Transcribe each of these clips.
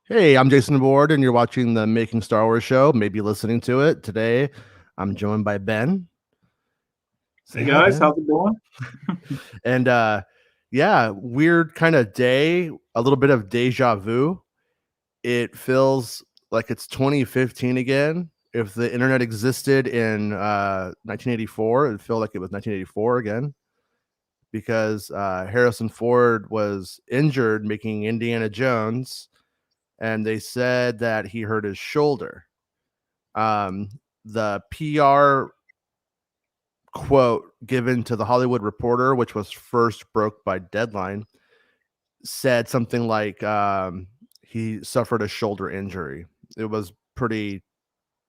Hey, I'm Jason Ward, and you're watching the Making Star Wars show, maybe listening to it. Today, I'm joined by Ben. Say Hey hi, guys, Ben. how's it going? And yeah, weird kind of day, a little bit of deja vu. It feels like it's 2015 again. If the internet existed in 1984, it'd feel like it was 1984 again because Harrison Ford was injured making Indiana Jones, and they said that he hurt his shoulder. Um, the PR quote given to the Hollywood Reporter, which was first broke by Deadline, said something like he suffered a shoulder injury. It was pretty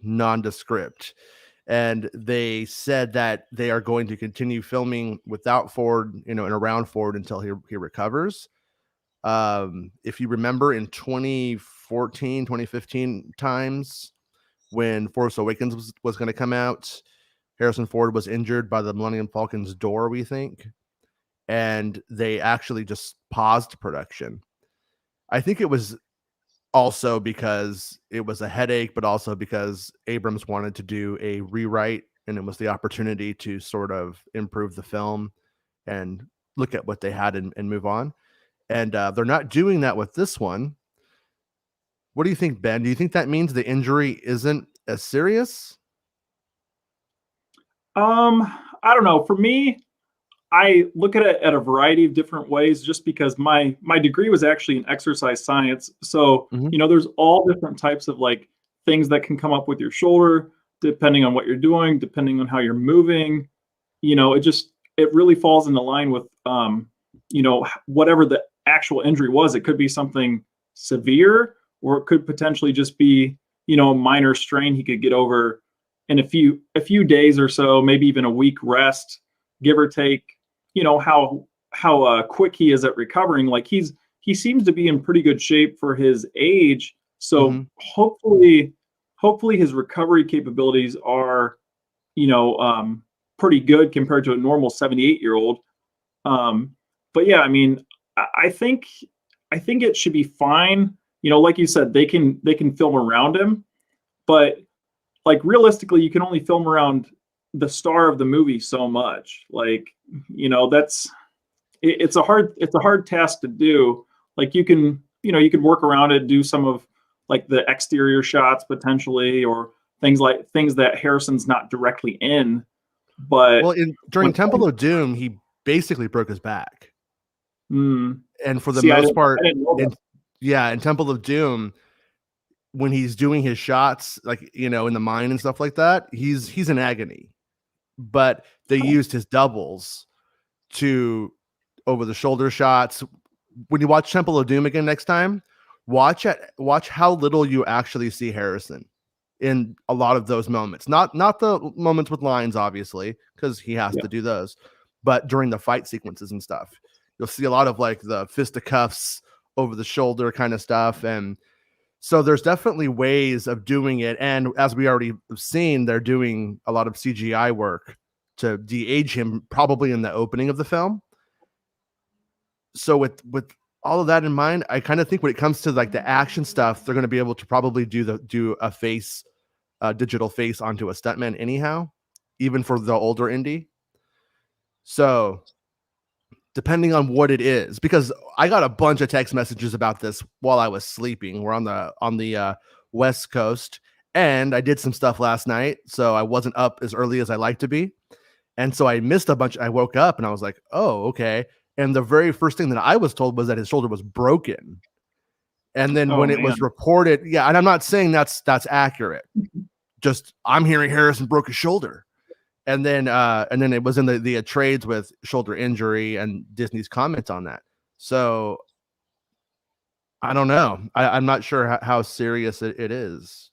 nondescript. And they said that they are going to continue filming without Ford, and around Ford until he recovers. If you remember in 2014, 2015 times when Force Awakens was going to come out, Harrison Ford was injured by the Millennium Falcon's door, we think, and they actually just paused production. I think it was also because it was a headache, but also because Abrams wanted to do a rewrite, and it was the opportunity to sort of improve the film and look at what they had and move on. And they're not doing that with this one. What do you think, Ben? Do you think that means the injury isn't as serious? I don't know. For me, I look at it at a variety of different ways just because my degree was actually in exercise science. So, Mm-hmm. there's all different types of like things that can come up with your shoulder depending on what you're doing, depending on how you're moving. It really falls into line with whatever the actual injury was. It could be something severe or it could potentially just be, a minor strain he could get over in a few days or so, maybe even a week rest, give or take. How quick he is at recovering. Like he seems to be in pretty good shape for his age. Mm-hmm. So hopefully his recovery capabilities are, you know, um, pretty good compared to a normal 78-year-old. But yeah, I mean, I think it should be fine. Like you said, they can film around him, but like realistically, you can only film around the star of the movie so much. Like, it's a hard task to do. Like you can work around it, do some of like the exterior shots potentially, or things that Harrison's not directly in. Well, But during when Temple of Doom, he basically broke his back, mm, and for the see, most part, I didn't know in yeah, in Temple of Doom, when he's doing his shots, like in the mine and stuff like that, he's in agony. But they that. used his doubles to over the shoulder shots. When you watch Temple of Doom again next time, watch how little you actually see Harrison in a lot of those moments. Not the moments with lines, obviously, because he has Yeah. to do those, but during the fight sequences and stuff, you'll see a lot of like the fisticuffs over the shoulder kind of stuff. And so there's definitely ways of doing it. And as we already have seen, they're doing a lot of CGI work to de-age him, probably in the opening of the film. So with all of that in mind, I kind of think when it comes to like the action stuff, they're going to be able to probably do a face, digital face onto a stuntman anyhow, even for the older Indy. So depending on what it is, because I got a bunch of text messages about this while I was sleeping. We're on the West Coast, and I did some stuff last night, so I wasn't up as early as I like to be, and so I missed a bunch. I woke up and I was like, "Oh, okay." And the very first thing that I was told was that his shoulder was broken. And then Oh when it was man. reported, yeah, and I'm not saying that's accurate. Just I'm hearing Harrison broke his shoulder. And then it was in the trades with shoulder injury and Disney's comments on that. So I don't know. I'm not sure how serious it is.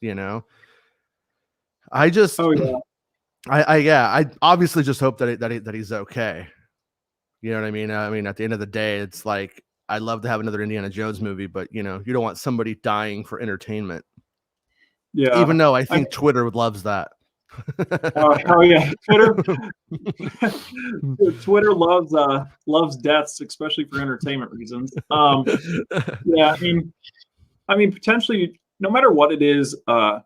I just Oh yeah. I obviously just hope that he's okay. You know what I mean? I mean, at the end of the day, it's like I'd love to have another Indiana Jones movie, but you don't want somebody dying for entertainment. Even Yeah. though I I think Twitter loves that. oh yeah. Twitter loves deaths, especially for entertainment reasons. Yeah, I mean, I mean, potentially, no matter what it is, I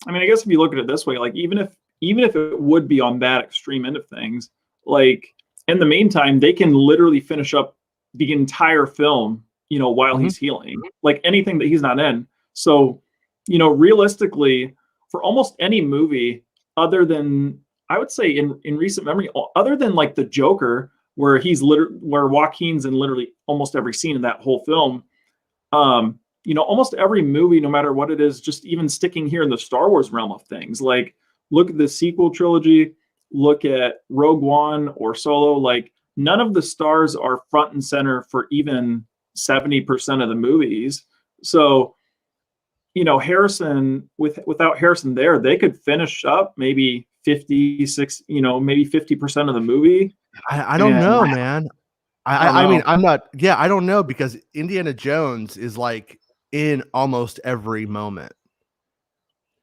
mean, I guess if you look at it this way, like even if it would be on that extreme end of things, like in the meantime, they can literally finish up the entire film, while Mhm. he's healing, like anything that he's not in. So, realistically, for almost any movie, other than I would say in recent memory, other than like the Joker, where Joaquin's in literally almost every scene in that whole film, almost every movie, no matter what it is, just even sticking here in the Star Wars realm of things, like look at the sequel trilogy, look at Rogue One or Solo, like none of the stars are front and center for even 70% of the movies. So, Harrison, without Harrison there, they could finish up maybe 56, maybe 50% of the movie. I don't And know, man. I don't I mean, know. I'm not yeah, I don't know because Indiana Jones is, like, in almost every moment.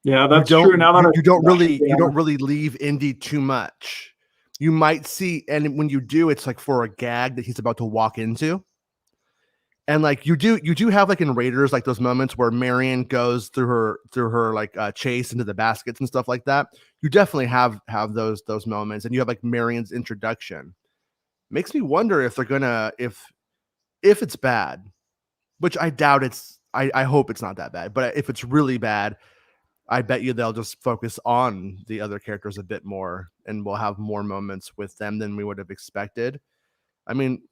Yeah, that's true. Now that I think about it, You yeah, don't really leave Indy too much. You might see and when you do, it's, like, for a gag that he's about to walk into. And, like, you do have, like, in Raiders, like, those moments where Marion goes through her, like, chase into the baskets and stuff like that. You definitely have those moments, and you have, like, Marion's introduction. Makes me wonder if they're gonna if it's bad, which I doubt I hope it's not that bad, but if it's really bad, I bet you they'll just focus on the other characters a bit more, and we'll have more moments with them than we would have expected. I mean,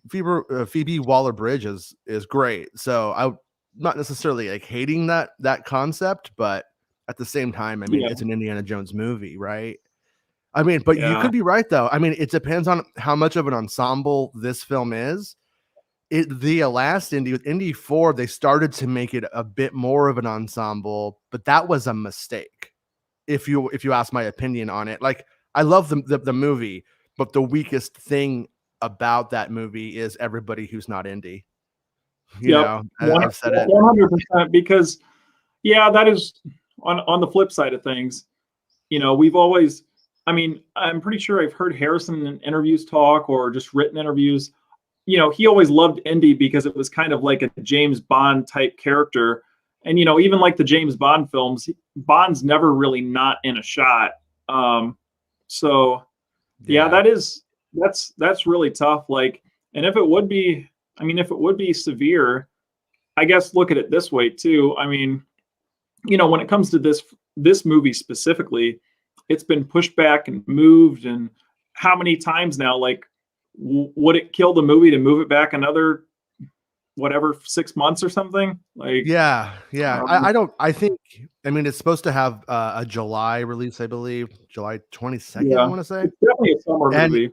Phoebe Waller-Bridge is great, so I'm not necessarily like hating that concept, but at the same time, I mean, yeah, it's an Indiana Jones movie, right? I mean, but you yeah, could be right though. I mean, it depends on how much of an ensemble this film is. The last Indy with Indy 4, they started to make it a bit more of an ensemble, but that was a mistake. If you ask my opinion on it, like I love the movie, but the weakest thing about that movie is everybody who's not Indy. You yep, know, one I've said it. 100%. Because yeah, that is on the flip side of things. We've always, I mean, I'm pretty sure I've heard Harrison in interviews talk or just written interviews. He always loved Indy because it was kind of like a James Bond type character. And even like the James Bond films, Bond's never really not in a shot. Um, so yeah, Yeah. that's really tough. Like, and if it would be, I mean, if it would be severe, I guess look at it this way too. I mean, when it comes to this movie specifically, it's been pushed back and moved, and how many times now? Like, would it kill the movie to move it back another whatever 6 months or something? Like, Yeah, yeah. um, I don't I think I mean, it's supposed to have, a July release, I believe, July 22nd, I yeah, wanna say. it's definitely a summer And movie.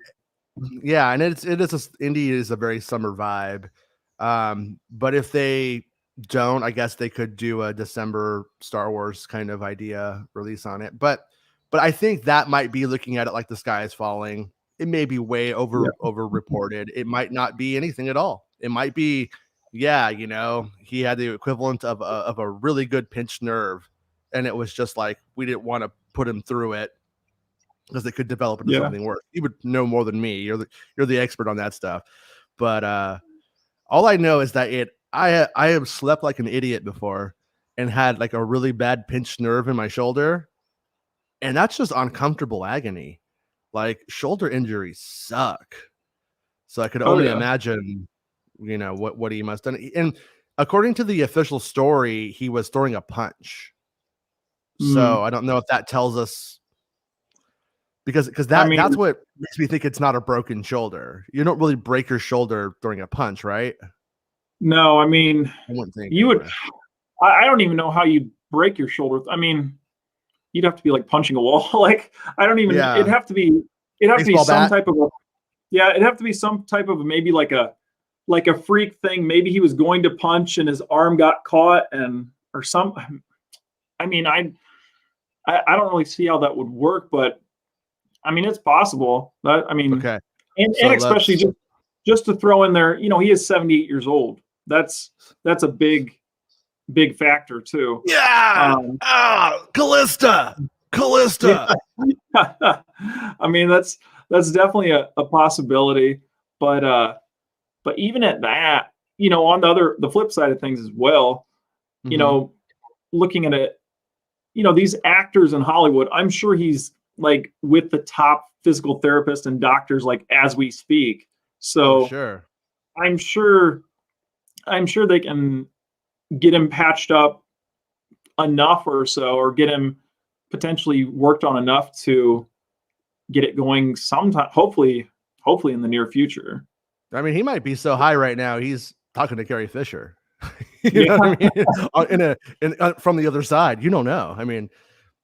yeah, and it is Indie is a very summer vibe. But if they don't, I guess they could do a December Star Wars kind of idea release on it. But I think that might be looking at it like the sky is falling. It may be way Yeah, over reported. It might not be anything at all. It might be, yeah, he had the equivalent of a really good pinched nerve, and it was just like we didn't want to put him through it because it could develop into yeah, something worse. You would know more than me. You're the expert on that stuff. But all I know is that I have slept like an idiot before and had like a really bad pinched nerve in my shoulder, and that's just uncomfortable agony. Like shoulder injuries suck. So I could oh only yeah, imagine, what he must have done. And according to the official story, he was throwing a punch. So mm. I don't know if that tells us because I that's mean, what makes me think it's not a broken shoulder. You don't really break your shoulder throwing a punch, right? no, I mean, I wouldn't think you would. anyway. I don't even know how you break your shoulder. I mean, you'd have to be like punching a wall. Like, I don't even. Yeah, It'd have to be baseball some bat. type of a. Yeah, it'd have to be some type of maybe like a freak thing. Maybe he was going to punch and his arm got caught and or some. I mean, I don't really see how that would work, but I mean, it's possible. I mean, Okay, and so especially let's. just to throw in there, he is 78 years old. That's a big factor too. Yeah, Um, Callista, yeah, Callista. I mean that's definitely a possibility, but even at that, on the flip side of things as well, you Mm-hmm. know, looking at it, these actors in Hollywood, I'm sure he's like with the top physical therapists and doctors like as we speak. Oh, So sure. I'm sure they can get him patched up enough or so, or get him potentially worked on enough to get it going sometime, hopefully in the near future. I mean, he might be so high right now. He's talking to Carrie Fisher. You Yeah. know what I mean? From the other side, you don't know. I mean,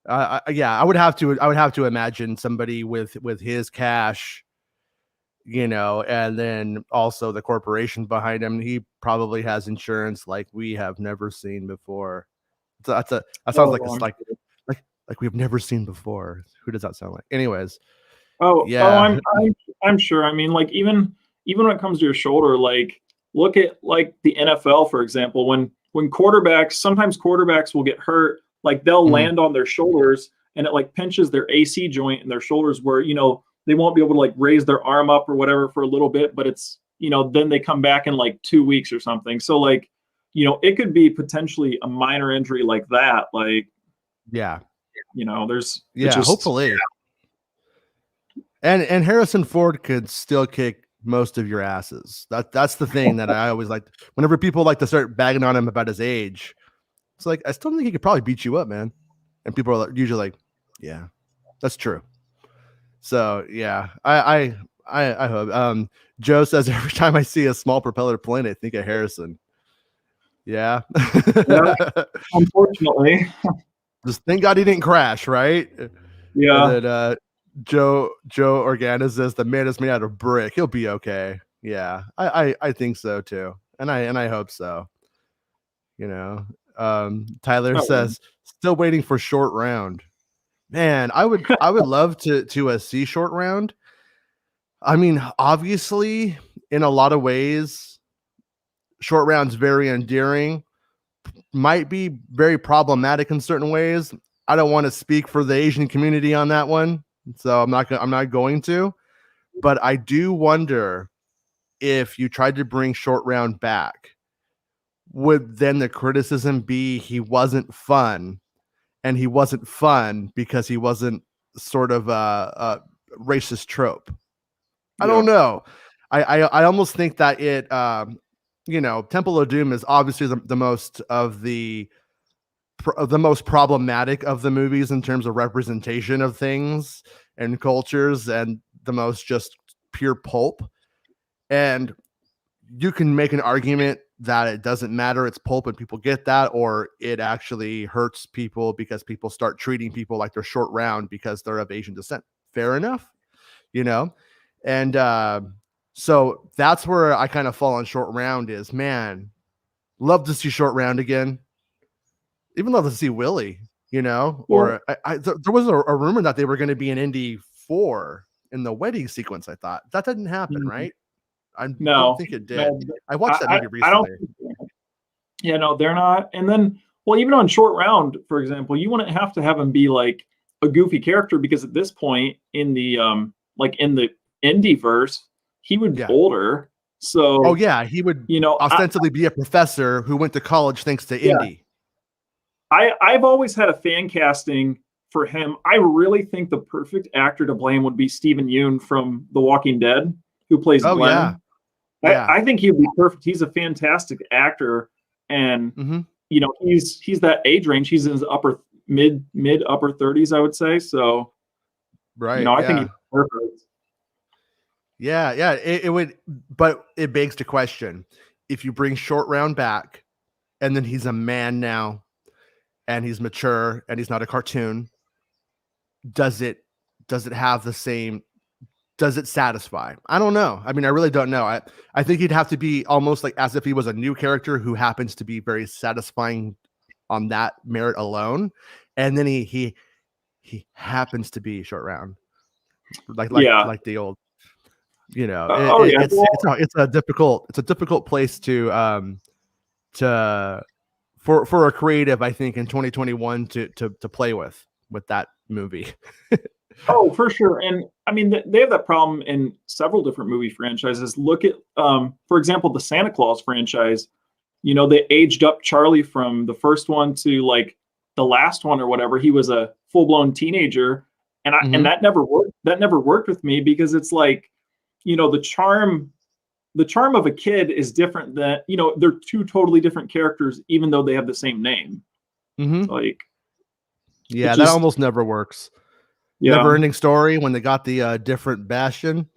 yeah, I would have to imagine somebody with his cash, and then also the corporation behind him. He probably has insurance like we have never seen before. That sounds like Oh, it's I'm sure. like we've never seen before. Who does that sound like? Anyways, Oh, yeah. I'm sure. I mean, like even when it comes to your shoulder, like look at like the NFL, for example, when sometimes quarterbacks will get hurt, like they'll Mhm. land on their shoulders and it like pinches their AC joint in their shoulders where, they won't be able to like raise their arm up or whatever for a little bit, but it's, then they come back in like 2 weeks or something. So like, it could be potentially a minor injury like that. Like, Yeah. it's Yeah, just, hopefully. And Harrison Ford could still kick most of your asses. That's the thing that I always like. Whenever people like to start bagging on him about his age, it's like I still think he could probably beat you up, man. And people are usually like, "Yeah, that's true." So yeah, I hope. Joe says every time I see a small propeller plane, I think of Harrison. Yeah. yeah, unfortunately. Just thank God he didn't crash, right? And Yeah. then Joe Organa says the man is made out of brick. He'll be okay. Yeah, I think so too, and I hope so. You know, Tyler Oh, yeah. says still waiting for short round. Man, I would love to see short round. I mean, obviously, in a lot of ways, short round's very endearing. Might be very problematic in certain ways. I don't want to speak for the Asian community on that one, so I'm not going to. But I do wonder if you tried to bring short round back, would then the criticism be he wasn't fun, and he wasn't fun because he wasn't sort of a racist trope? I don't Yeah. know. I almost think that Temple of Doom is obviously the most of the most problematic of the movies in terms of representation of things and cultures, and the most just pure pulp. And you can make an argument that it doesn't matter, it's pulp and people get that, or it actually hurts people because people start treating people like they're short round because they're of Asian descent. Fair enough, you know? And so that's where I kind of fall on short round is, man, love to see short round again. Even love to see Willie, Well, or there was a rumor that they were going to be in Indy 4 in the wedding sequence. I thought that didn't happen, mm, right? I don't no, think it did. no, I watched that movie I don't. recently. Yeah, no, they're not. And then, well, even on short round, for example, you wouldn't have to have him be like a goofy character because at this point in the like in the indie verse, he would be Yeah. older. Oh So, yeah, he would I ostensibly be a professor who went to college thanks to yeah, Indy. I've always had a fan casting for him. I really think the perfect actor to blame would be Stephen Yeun from The Walking Dead, who plays Oh yeah, Glenn. yeah. I think he'd be perfect. He's a fantastic actor, and Mm-hmm. he's that age range. He's in his mid upper 30s, I would say. So, Right. I think he's Yeah. perfect. Yeah. Yeah. It would, but it begs the question: if you bring short round back, and then he's a man now, and he's mature, and he's not a cartoon, does it have the same, does it satisfy? I don't know. I mean, I really don't know. I think he'd have to be almost like as if he was a new character who happens to be very satisfying on that merit alone, and then he happens to be short round, Yeah. like the old, Oh yeah. it's a difficult place to for a creative, I think, in 2021 to play with that movie. Oh, for sure. And I mean, they have that problem in several different movie franchises. Look at, for example, the Santa Claus franchise. you know, they aged up Charlie from the first one to like the last one or whatever. He was a full-blown teenager, and Hmm. that never worked. That never worked with me because it's like, you know, the charm of a kid is different than, you know, they're two totally different characters, even though they have the same name. Hmm. So like it Yeah, that just, almost never works. yeah, Never ending story when they got the different Bastion.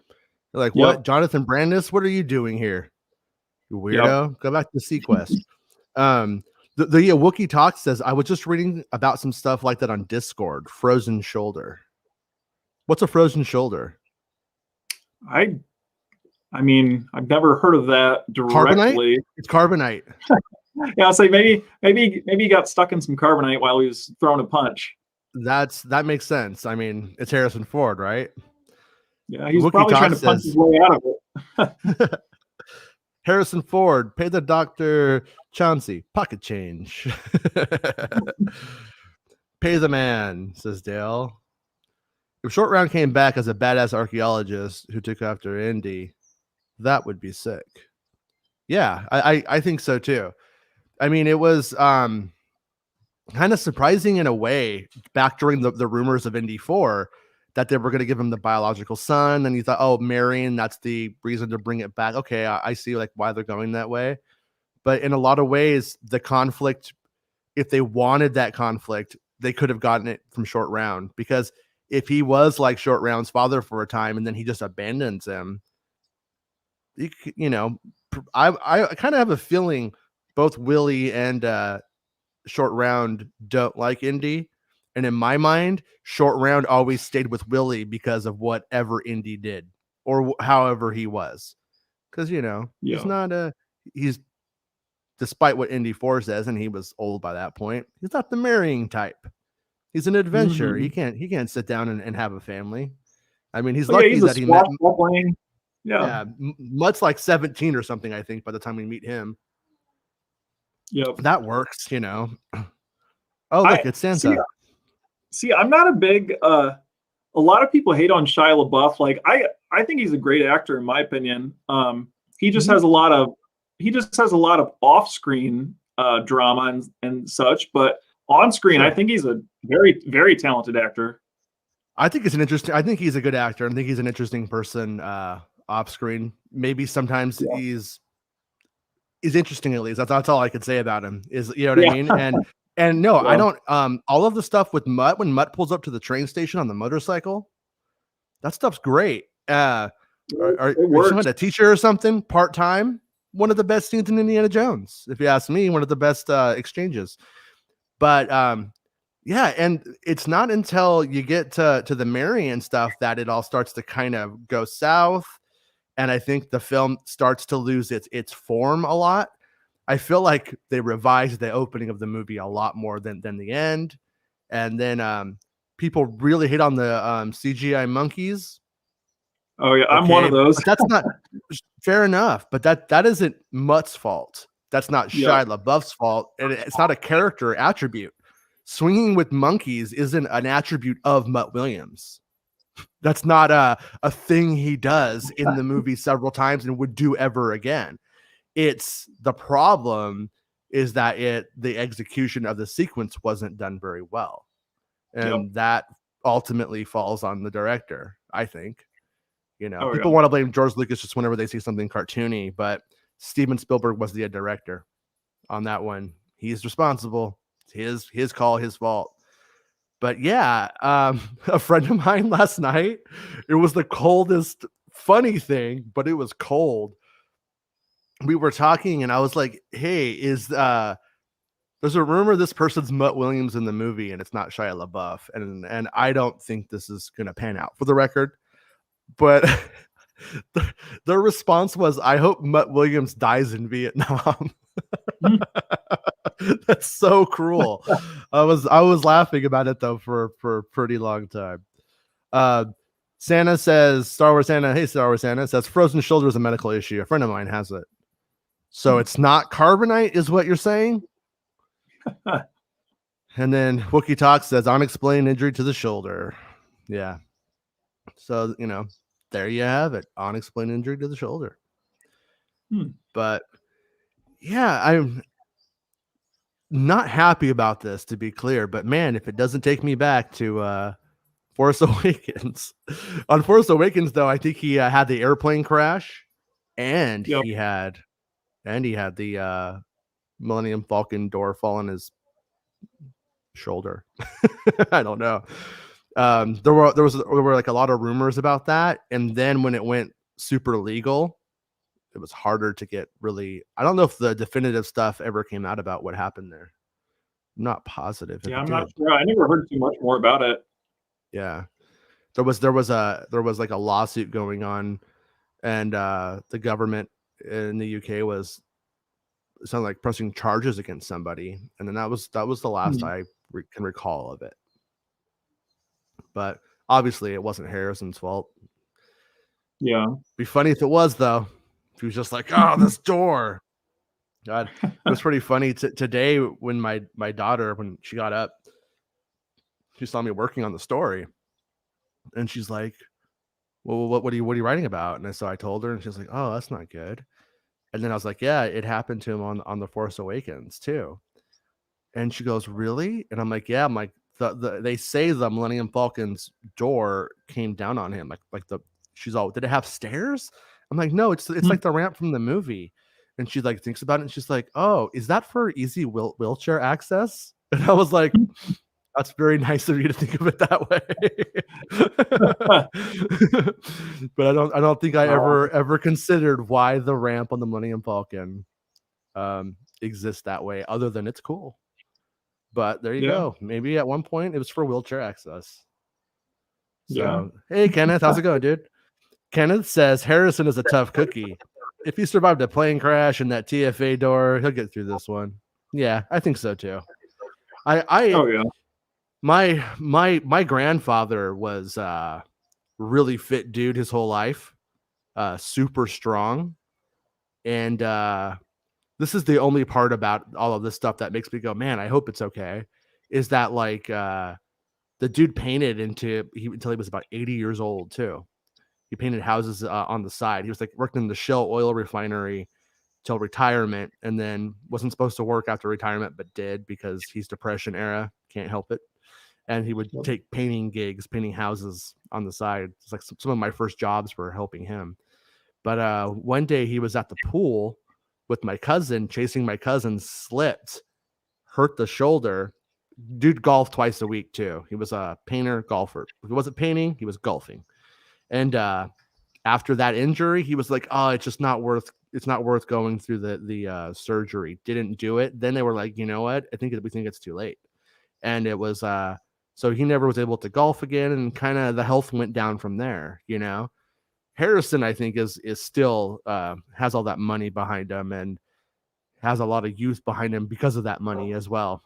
They're like, what? yep, Jonathan Brandis, what are you doing here? You yep. weirdo. Go back to Sequest. Um, the Wookiee Talk says, I was just reading about some stuff like that on Discord. Frozen shoulder. What's a frozen shoulder? I I mean, I've never heard of that Carbonite? directly. It's carbonite. Yeah, I'll say maybe he got stuck in some carbonite while he was throwing a punch. That makes sense. I mean, it's Harrison Ford, right? Yeah, he was Wookiee probably Talk trying to punch his says, way out of it. Harrison Ford, pay the doctor Chauncey, pocket change. Pay the man, says Dale. If Short Round came back as a badass archaeologist who took after Indy, that would be sick. Yeah, I think so too. I mean, it was kind of surprising in a way back during the rumors of Indy 4 that they were going to give him the biological son. And you thought, oh, Marion, that's the reason to bring it back. Okay, I see like why they're going that way. But in a lot of ways, the conflict, if they wanted that conflict, they could have gotten it from Short Round, because if he was like Short Round's father for a time and then he just abandons him, you know, I kind of have a feeling both Willie and Short Round don't like Indy. And in my mind, Short Round always stayed with Willie because of whatever Indy did or however he was. Because, you know, he's Yeah. not he's, despite what Indy 4 says, and he was old by that point, he's not the marrying type. He's an adventurer. Hmm. He can't sit down and have a family. I mean, he's Oh yeah, lucky he's a that he met, swashbuckling. Yeah. yeah, Mutt's like 17 or something, I think, by the time we meet him. Yep. That works, you know. Oh, I look, it's see. Santa. See, I'm not a big. A lot of people hate on Shia LaBeouf. Like I think he's a great actor in my opinion. He just Mhm. has a lot of off-screen drama and such, but on screen, I Sure. think he's a very talented actor. I think I think he's a good actor. I think he's an interesting person off screen. Maybe sometimes Yeah. he's interesting, at least. That's all I could say about him is, you know what I Yeah. mean? And no, I Yeah. don't all of the stuff with Mutt, when Mutt pulls up to the train station on the motorcycle, that stuff's great. Are It you works. talking a teacher or something part-time? One of the best scenes in Indiana Jones, if you ask me, one of the best exchanges. But yeah, and it's not until you get to the Marion stuff that it all starts to kind of go south. And I think the film starts to lose its form a lot. I feel like they revised the opening of the movie a lot more than the end. And then people really hate on the CGI monkeys. Oh yeah, I'm one Okay, of those. but that's not fair enough. But that isn't Mutt's fault. That's not Yep. Shia LaBeouf's fault, and it's not a character attribute. Swinging with monkeys isn't an attribute of Mutt Williams. That's not a thing he does in the movie several times and would do ever again. It's the problem is that the execution of the sequence wasn't done very well. Yep. And that ultimately falls on the director, I think. You know, Oh people yeah. want to blame George Lucas just whenever they see something cartoony, but Steven Spielberg was the director on that one. He's responsible. It's his call, his fault. But yeah, a friend of mine last night, it was the coldest funny thing, but it was cold. We were talking and I was like, hey, there's a rumor this person's Mutt Williams in the movie and it's not Shia LaBeouf. And I don't think this is gonna pan out, for the record. But their response was, I hope Mutt Williams dies in Vietnam. Mhm. That's so cruel. I was laughing about it though for a pretty long time. Uh, Santa says, Star Wars Santa, hey Star Wars Santa, says frozen shoulder is a medical issue. A friend of mine has it. So it's not carbonite, is what you're saying? And then Wookie Talk says unexplained injury to the shoulder. Yeah. So, you know, there you have it. Unexplained injury to the shoulder. Hmm. But Yeah, I'm not happy about this, to be clear, but man, if it doesn't take me back to Force Awakens. On Force Awakens, though, I think he had the airplane crash, and Yep. he had the Millennium Falcon door fall on his shoulder. I don't know. There were like a lot of rumors about that, and then when it went super legal, it was harder to get really. I don't know if the definitive stuff ever came out about what happened there. I'm not positive if Yeah, it I'm not did. sure. I never heard too much more about it. Yeah, there was like a lawsuit going on, and the government in the UK was sounded like pressing charges against somebody, and then that was the last Hmm. I can recall of it. But obviously, it wasn't Harrison's fault. Yeah. Be funny if it was, though. If he was just like, "Oh, this door." God, it was pretty funny today when my daughter, when she got up, she saw me working on the story, and she's like, "Well, what are you writing about?" And so I told her, and she's like, "Oh, that's not good." And then I was like, "Yeah, it happened to him on the Force Awakens too." And she goes, "Really?" And I'm like, "Yeah." I'm like, they say the Millennium Falcon's door came down on him, like the she's all, "Did it have stairs?" I'm like, "No, it's Hmm. like the ramp from the movie." And she like thinks about it, and she's like, "Oh, is that for easy wheelchair access?" And I was like, "That's very nice of you to think of it that way." But I don't think I Wow. ever considered why the ramp on the Millennium Falcon exists that way, other than it's cool. But there you Yeah. go. Maybe at one point it was for wheelchair access. Yeah. So, hey, Kenneth, how's it going, dude? Kenneth says Harrison is a tough cookie. If he survived a plane crash and that TFA door, he'll get through this one. Yeah, I think so too. I Oh yeah. my grandfather was really fit dude his whole life, super strong, and this is the only part about all of this stuff that makes me go, man, I hope it's okay. Is that like the dude painted until he was about 80 years old too. He painted houses on the side. He was like working in the Shell oil refinery till retirement, and then wasn't supposed to work after retirement, but did because he's depression era, can't help it. And he would Yep. take painting gigs, painting houses on the side. It's like some of my first jobs were helping him. But one day he was at the pool with my cousin, chasing my cousin, slipped, hurt the shoulder. Dude golfed twice a week too. He was a painter golfer. If he wasn't painting, he was golfing. And after that injury, he was like, "Oh, it's just not worth. It's not worth going through the surgery." Didn't do it. Then they were like, "You know what? We think it's too late." And it was so he never was able to golf again, and kind of the health went down from there. You know, Harrison, I think, is still has all that money behind him and has a lot of youth behind him because of that money as well.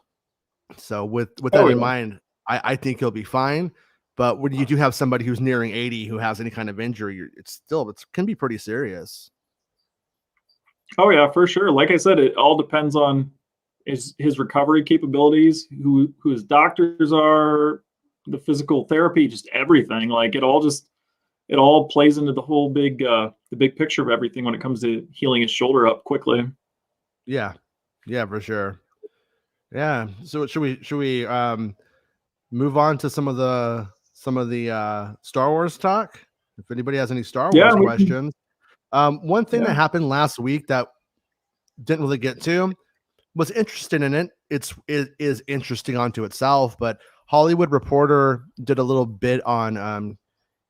So with that Oh in yeah. mind, I think he'll be fine. But when you do have somebody who's nearing 80 who has any kind of injury, it can be pretty serious. Oh yeah, for sure. Like I said, it all depends on his recovery capabilities, who his doctors are, the physical therapy, just everything. Like it all plays into the big picture of everything when it comes to healing his shoulder up quickly. Yeah, yeah, for sure. Yeah. So should we move on to some of the Star Wars talk? If anybody has any Star Yeah, Wars we can, questions, one thing yeah. that happened last week that didn't really get to was interested in it. It is interesting onto itself, but Hollywood Reporter did a little bit on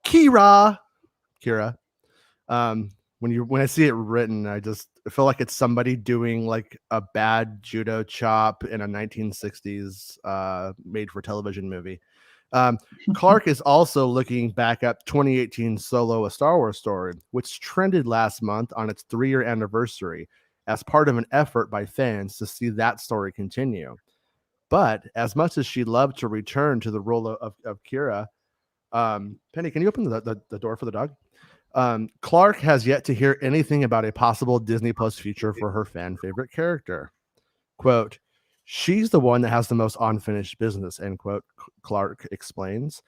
Kira. Kira. Um, when I see it written, I feel like it's somebody doing like a bad judo chop in a 1960s made for television movie. Clark is also looking back at 2018 Solo: A Star Wars Story, which trended last month on its 3-year anniversary as part of an effort by fans to see that story continue. But as much as she'd love to return to the role of Kira, Penny, can you open the door for the dog? Clark has yet to hear anything about a possible Disney Plus feature for her fan favorite character. Quote, "She's the one that has the most unfinished business," end quote, Clark explains.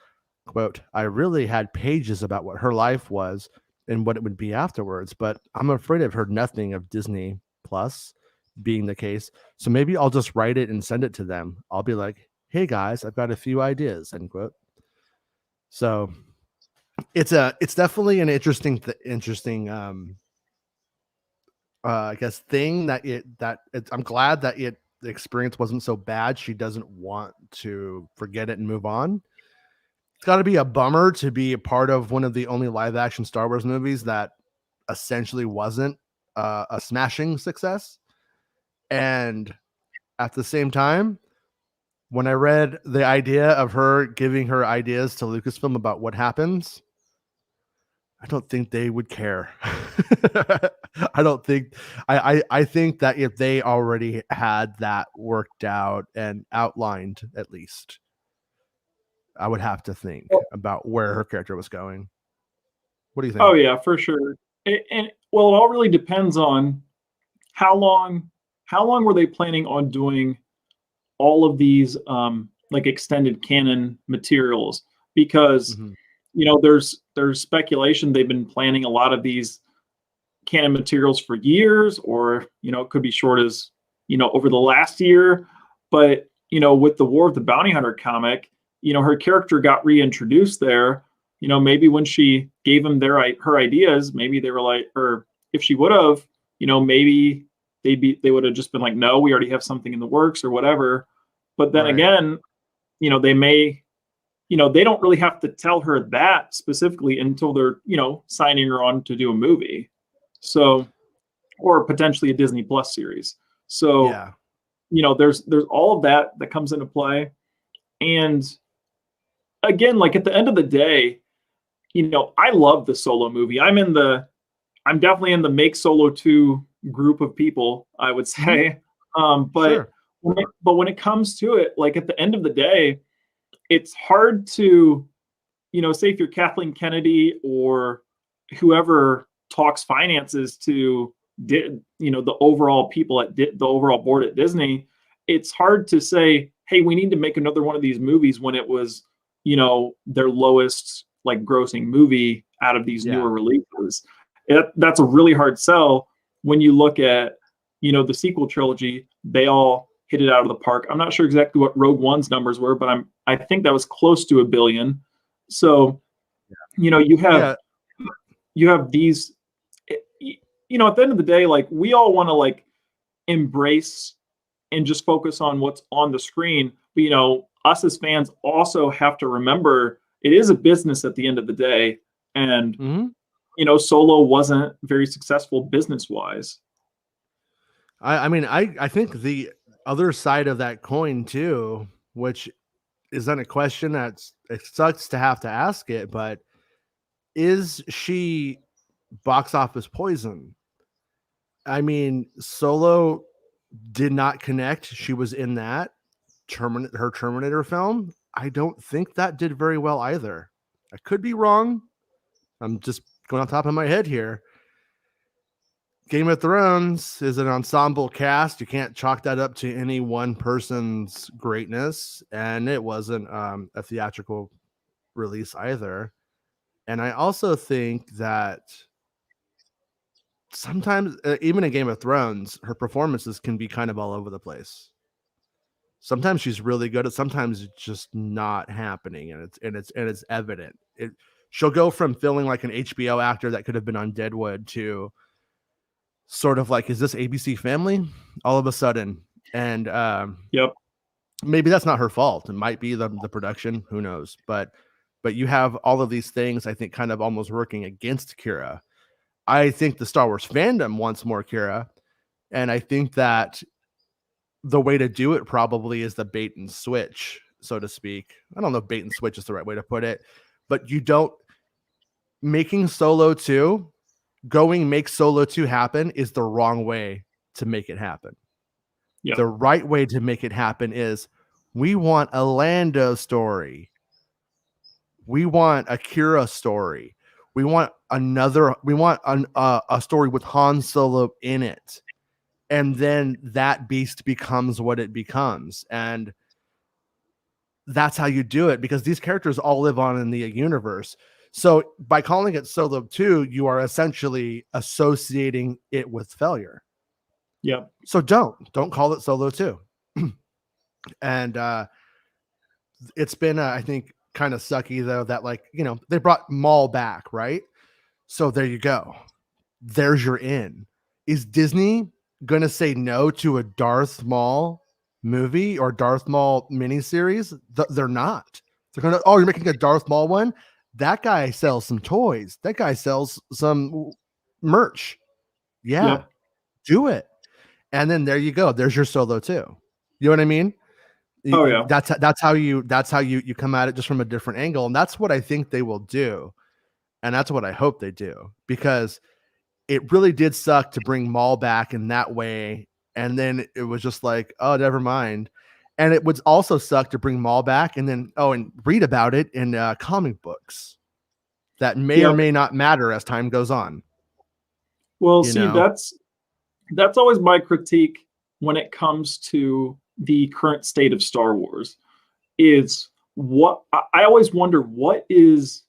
Quote, "I really had pages about what her life was and what it would be afterwards, but I'm afraid I've heard nothing of Disney Plus. being the case. So maybe I'll just write it and send it to them. I'll be like, "Hey guys, I've got a few ideas." End quote. So it's definitely an interesting I guess thing I'm glad that the experience wasn't so bad. She doesn't want to forget it and move on. It's got to be a bummer to be a part of one of the only live action Star Wars movies that essentially wasn't a smashing success. And at the same time, when I read the idea of her giving her ideas to Lucasfilm about what happens, I don't think they would care. I don't think I think that if they already had that worked out and outlined, at least, I would have to think about where her character was going. What do you Oh think? yeah, for sure. And well, it all really depends on how long how long were they planning on doing all of these like extended canon materials? Because Mhm. there's speculation they've been planning a lot of these canon materials for years, or it could be short as over the last year. But with the War of the Bounty Hunter comic, her character got reintroduced there. Maybe when she gave them her ideas, maybe they were like, or if she would have, maybe they would have just been like, no, we already have something in the works or whatever. But then Right. again, they may, they don't really have to tell her that specifically until they're signing her on to do a movie. So, or potentially a Disney Plus series. So, Yeah. there's all of that comes into play. And again, like at the end of the day, I love the Solo movie. I'm definitely in the Make Solo 2 group of people, I would Mhm. say. But Sure. when it comes to it, like at the end of the day, it's hard to, say if you're Kathleen Kennedy or whoever talks finances to the overall people at the overall board at Disney, it's hard to say, hey, we need to make another one of these movies when it was their lowest like grossing movie out of these Yeah. newer releases. That's a really hard sell when you look at the sequel trilogy. They all hit it out of the park. I'm not sure exactly what Rogue One's numbers were, but I think that was close to $1 billion. So you know you have Yeah. you have these at the end of the day, like we all want to like embrace and just focus on what's on the screen. But us as fans also have to remember it is a business at the end of the day. And Mhm. Solo wasn't very successful business wise. I mean, I think the other side of that coin too, which isn't a question it sucks to have to ask it, but is she box office poison? I mean, Solo did not connect. She was in that her Terminator film. I don't think that did very well either. I could be wrong. I'm just going on top of my head here. Game of Thrones is an ensemble cast. You can't chalk that up to any one person's greatness, and it wasn't a theatrical release either. And I also think that sometimes, even in Game of Thrones, her performances can be kind of all over the place. Sometimes she's really good at, sometimes it's just not happening, and it's evident. She'll go from feeling like an HBO actor that could have been on Deadwood to sort of like, is this ABC Family? All of a sudden, and Yep. maybe that's not her fault. It might be the production. Who knows? But you have all of these things, I think, kind of almost working against Kira. I think the Star Wars fandom wants more Kira, and I think that the way to do it probably is the bait and switch, so to speak. I don't know if bait and switch is the right way to put it, but you don't making Solo 2, going make Solo 2 happen is the wrong way to make it happen. Yep. The right way to make it happen is we want a Lando story. We want a Kira story. We want a story with Han Solo in it. And then that beast becomes what it becomes. And that's how you do it, because these characters all live on in the universe. So by calling it Solo 2, you are essentially associating it with failure. Yep. So don't call it Solo 2. And it's been I think kind of sucky though that, like, they brought Maul back, right? So there you go. There's your in. Is Disney gonna say no to a Darth Maul movie or Darth Maul miniseries? They're not. They're gonna, oh, you're making a Darth Maul one? That guy sells some toys. That guy sells some merch. Yeah, Yep. do it. And then there you go. There's your Solo too. You know what I mean? Oh yeah. That's how you come at it, just from a different angle. And that's what I think they will do. And that's what I hope they do, because it really did suck to bring Maul back in that way. And then it was just like, oh, never mind. And it would also suck to bring Maul back and then, oh, and read about it in comic books that may or Yep. may not matter as time goes on. Well, You see, know? that's always my critique when it comes to the current state of Star Wars. Is what I always wonder, what is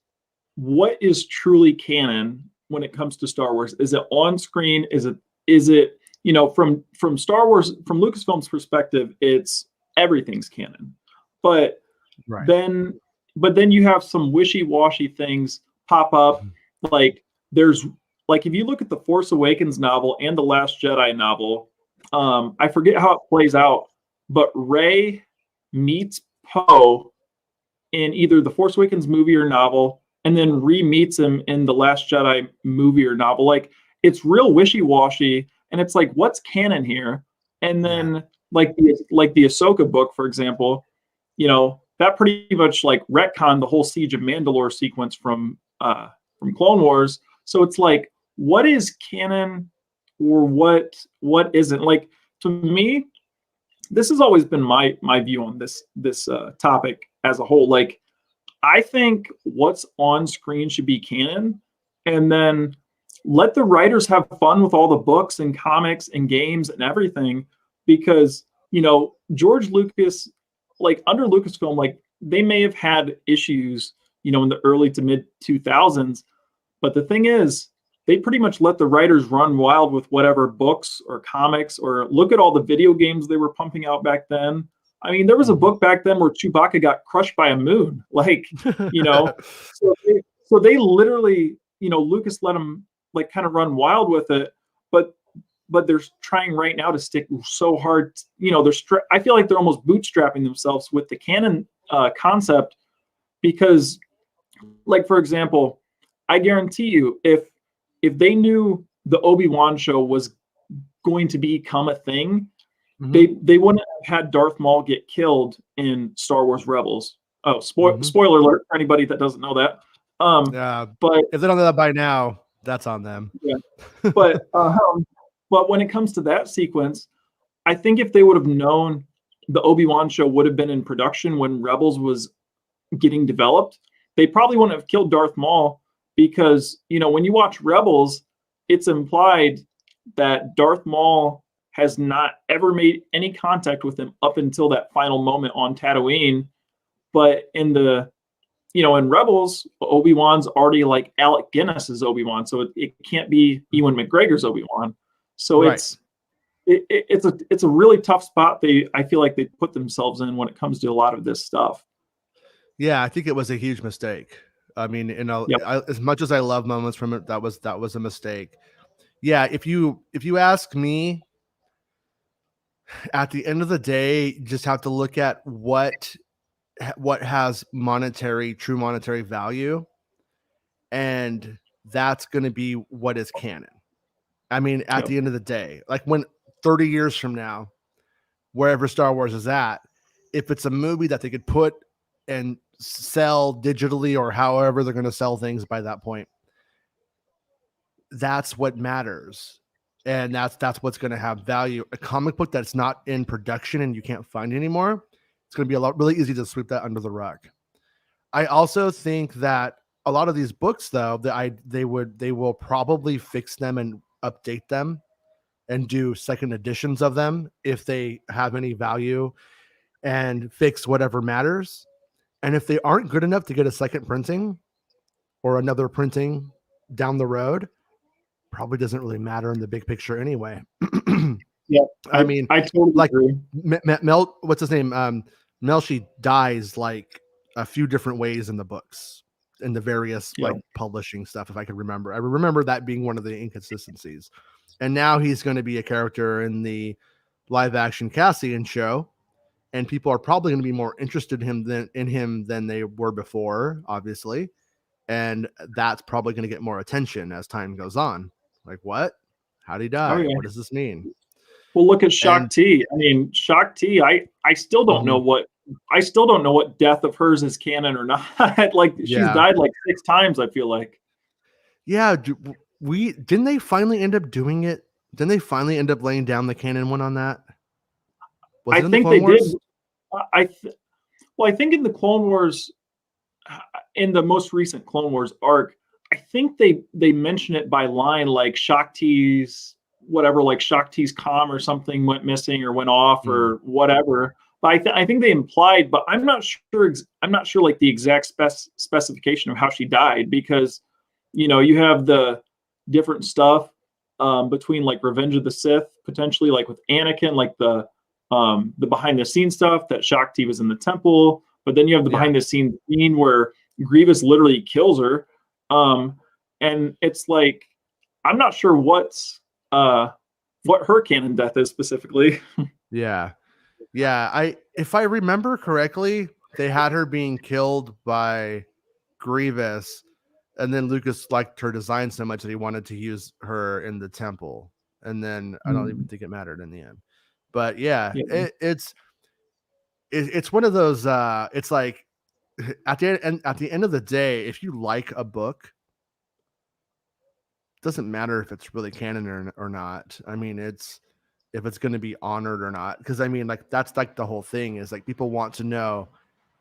truly canon when it comes to Star Wars? Is it on screen? Is it from Star Wars, from Lucasfilm's perspective, it's everything's canon. But Right. then you have some wishy-washy things pop up. Like there's like, if you look at the Force Awakens novel and the Last Jedi novel, I forget how it plays out, but Rey meets Poe in either the Force Awakens movie or novel, and then re-meets him in the Last Jedi movie or novel. Like, it's real wishy-washy, and it's like, what's canon here? And then like the Ahsoka book, for example, that pretty much like retconned the whole Siege of Mandalore sequence from Clone Wars. So it's like, what is canon or what isn't? Like, to me, this has always been my view on this topic as a whole. Like, I think what's on screen should be canon, and then let the writers have fun with all the books and comics and games and everything, because George Lucas, like under Lucasfilm, like they may have had issues, in the early to mid 2000s, but the thing is, they pretty much let the writers run wild with whatever books or comics, or look at all the video games they were pumping out back then. I mean, there was a book back then where Chewbacca got crushed by a moon. Like, so they literally, Lucas let them like kind of run wild with it, but they're trying right now to stick so hard. I feel like they're almost bootstrapping themselves with the canon concept, because, like, for example, I guarantee you, if they knew the Obi-Wan show was going to become a thing, they wouldn't have had Darth Maul get killed in Star Wars Rebels. Oh, spoiler alert for anybody that doesn't know that. But if they don't know that by now, that's on them. Yeah. But when it comes to that sequence, I think if they would have known the Obi-Wan show would have been in production when Rebels was getting developed, they probably wouldn't have killed Darth Maul, because when you watch Rebels, it's implied that Darth Maul has not ever made any contact with him up until that final moment on Tatooine. But in Rebels, Obi-Wan's already like Alec Guinness's Obi-Wan, so it can't be Ewan McGregor's Obi-Wan. So Right. it's a really tough spot I feel like they put themselves in when it comes to a lot of this stuff. Yeah, I think it was a huge mistake. I mean, Yep. as much as I love moments from it, that was a mistake. Yeah, if you ask me, at the end of the day, you just have to look at what has true monetary value, and that's going to be what is canon. I mean, at Yep. the end of the day, like when 30 years from now, wherever Star Wars is at, if it's a movie that they could put and sell digitally or however they're going to sell things by that point, that's what matters. And that's what's going to have value. A comic book that's not in production and you can't find anymore, it's going to be really easy to sweep that under the rug. I also think that a lot of these books, though, they will probably fix them and update them and do second editions of them if they have any value, and fix whatever matters. And if they aren't good enough to get a second printing or another printing down the road, probably doesn't really matter in the big picture anyway. Yeah, I mean, I totally like agree. Mel, what's his name? Melshi dies like a few different ways in the books, in the various Yeah. like publishing stuff. If I could remember, I remember that being one of the inconsistencies. And now he's going to be a character in the live action Cassian show, and people are probably going to be more interested in him than they were before, obviously. And that's probably going to get more attention as time goes on. Like, what? How'd he Oh die? yeah. What does this mean? Well, look at And Shakti. I mean, Shakti. I still don't know mhm, what death of hers is canon or not. Like she's yeah, died like 6 times. I feel like. yeah. We didn't they finally end up doing it? Didn't they finally end up laying down the canon one on that? Was I it in the think Clone they did. Wars? I th- well, I think in the Clone Wars, in the most recent Clone Wars arc, I think they mention it by line, like Shakti's whatever, like Shakti's comm or something went missing or went off Mm, or whatever. But I think they implied, but I'm not sure. I'm not sure like the exact specification of how she died, because you have the different stuff between like Revenge of the Sith potentially, like with Anakin, like the behind the scenes stuff that Shakti was in the temple, but then you have the yeah. behind the scenes scene where Grievous literally kills her. Um, and it's like I'm not sure what her canon death is specifically. Yeah. Yeah. If I remember correctly, they had her being killed by Grievous, and then Lucas liked her design so much that he wanted to use her in the temple. And then I don't even think it mattered in the end. But yeah, Yeah, it's one of those it's like at the end of the day, if you like a book, it doesn't matter if it's really canon or not. I mean, it's if it's going to be honored or not, because I mean, like that's like the whole thing is like people want to know,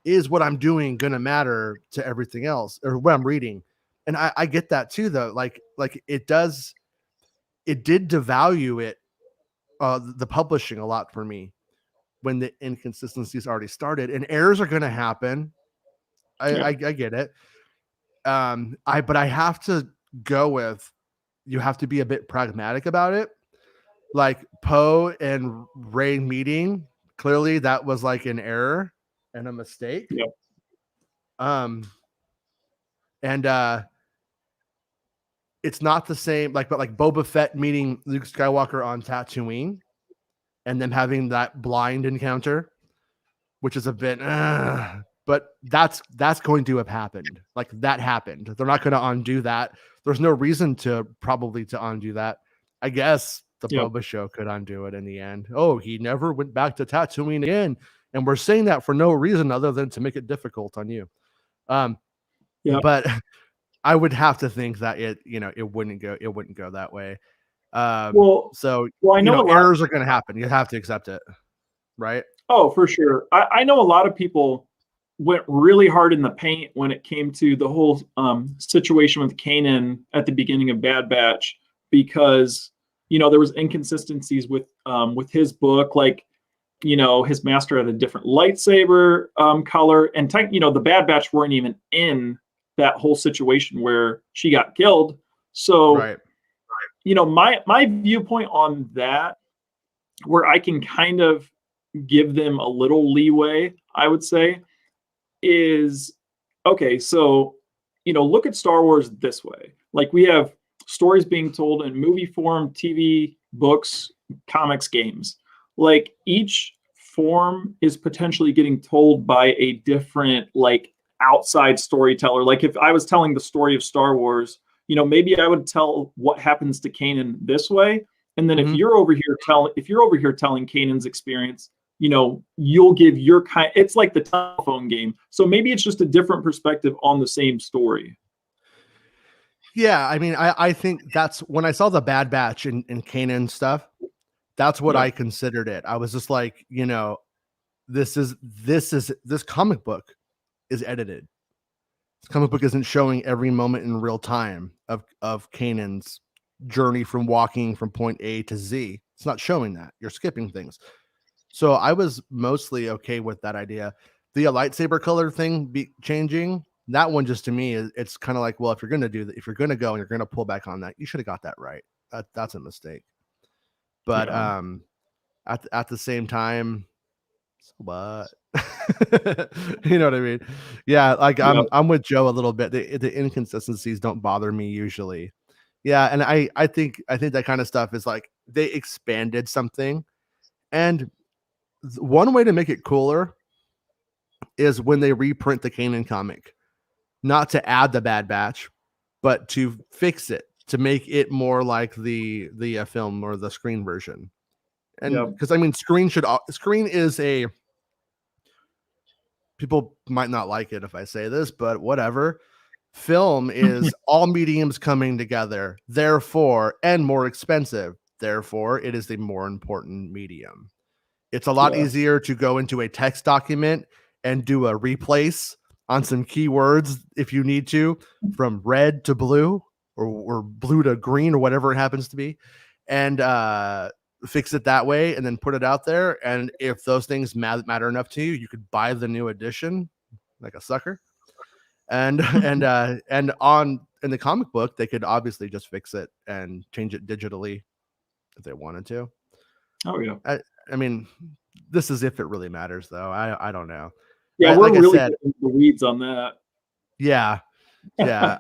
is what I'm doing going to matter to everything else or what I'm reading. And I get that too though, like it did devalue it, the publishing a lot for me when the inconsistencies already started, and errors are going to happen. yeah, I get it. But I have to go with, you have to be a bit pragmatic about it. Like Poe and Ray meeting, clearly that was like an error and a mistake. yeah, Um, and it's not the same. But like Boba Fett meeting Luke Skywalker on Tatooine, and them having that blind encounter, which is a bit, but that's going to have happened. Like that happened. They're not going to undo that. There's no reason to undo that. I guess the yeah, Boba show could undo it in the end. Oh, he never went back to Tatooine again, and we're saying that for no reason other than to make it difficult on you. Um, yeah. but I would have to think that it wouldn't go that way. Well, So well, I know a lot. errors are going to happen. You have to accept it, right? Oh, for sure. I know a lot of people went really hard in the paint when it came to the whole situation with Kanan at the beginning of Bad Batch, because there was inconsistencies with his book, like his master had a different lightsaber color, and the Bad Batch weren't even in that whole situation where she got killed. So Right. my viewpoint on that, where I can kind of give them a little leeway, I would say, is okay. So, look at Star Wars this way. Like we have stories being told in movie form, TV, books, comics, games. Like each form is potentially getting told by a different, like outside storyteller. Like if I was telling the story of Star Wars, maybe I would tell what happens to Kanan this way. And then Mm-hmm. if you're over here telling Kanan's experience, you'll give your kind. It's like the telephone game. So maybe it's just a different perspective on the same story. Yeah, I mean, I think that's when I saw the Bad Batch in Canon stuff. That's what Yeah, I considered it. I was just like, this comic book is edited. This comic book isn't showing every moment in real time of Kanan's journey from walking from point A to Z. It's not showing that. You're skipping things. So I was mostly okay with that idea. The lightsaber color thing changing, that one just to me it's kind of like, well, if you're gonna do that, if you're gonna go and you're gonna pull back on that, you should have got that right. That's a mistake. But yeah. at the same time, so what? You know what I mean? Yeah, like Yeah. I'm with Joe a little bit. The inconsistencies don't bother me usually. Yeah, and I think that kind of stuff is like they expanded something, and one way to make it cooler is when they reprint the Canon comic, not to add the Bad Batch, but to fix it to make it more like the film or the screen version. And Yeah. because I mean, screen is a people might not like it if I say this, but whatever. Film is all mediums coming together, therefore, and more expensive. Therefore, it is the more important medium. It's a lot Yeah. easier to go into a text document and do a replace on some keywords if you need to, from red to blue or blue to green or whatever it happens to be, and fix it that way and then put it out there. And if those things matter enough to you, you could buy the new edition like a sucker. And and on in the comic book, they could obviously just fix it and change it digitally if they wanted to. Oh yeah. I, I mean, this is if it really matters, though. I don't know. Yeah, we're Like I really said, getting into the weeds on that. yeah, yeah.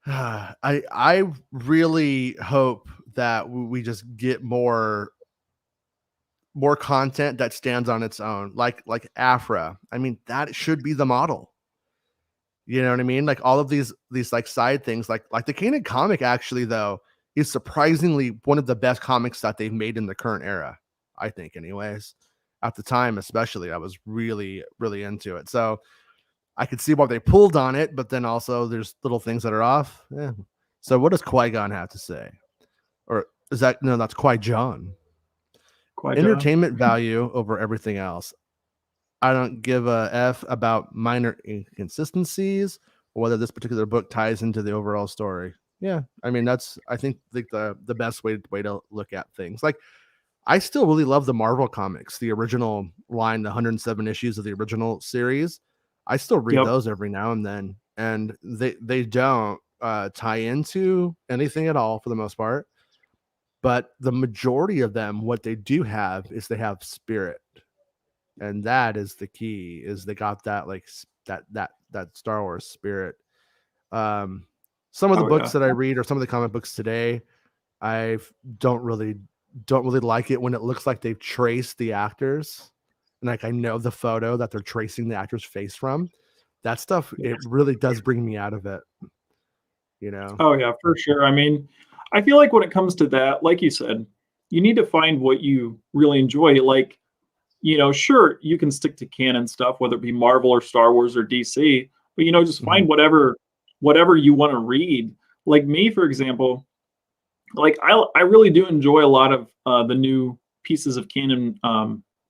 I really hope that we just get more content that stands on its own, like Afra. I mean, that should be the model. You know what I mean? Like all of these like side things, like the Canon comic actually though is surprisingly one of the best comics that they've made in the current era. I think, anyways. At the time, especially, I was really really into it. So I could see why they pulled on it, but then also there's little things that are off. Yeah. So what does Qui-Gon have to say? Or is that no? That's Qui-Jon. Quite John. Entertainment value over everything else. I don't give a F about minor inconsistencies or whether this particular book ties into the overall story. Yeah, I mean that's I think the best way to look at things. Like I still really love the Marvel comics, the original line, the 107 issues of the original series. I still read Yep. those every now and then, and they don't tie into anything at all for the most part. But the majority of them, what they do have is they have spirit, and that is the key. Is they got that like that Star Wars spirit. Um, some of the Oh books yeah. that I read or some of the comic books today, I don't really like it when it looks like they've traced the actors. And like I know the photo that they're tracing the actor's face from. That stuff, it really does bring me out of it, you know. Oh yeah, for sure. I mean, I feel like when it comes to that, like you said, you need to find what you really enjoy. Like, sure, you can stick to canon stuff, whether it be Marvel or Star Wars or DC, but just Mhm. find whatever you want to read. Like me, for example, like I really do enjoy a lot of the new pieces of canon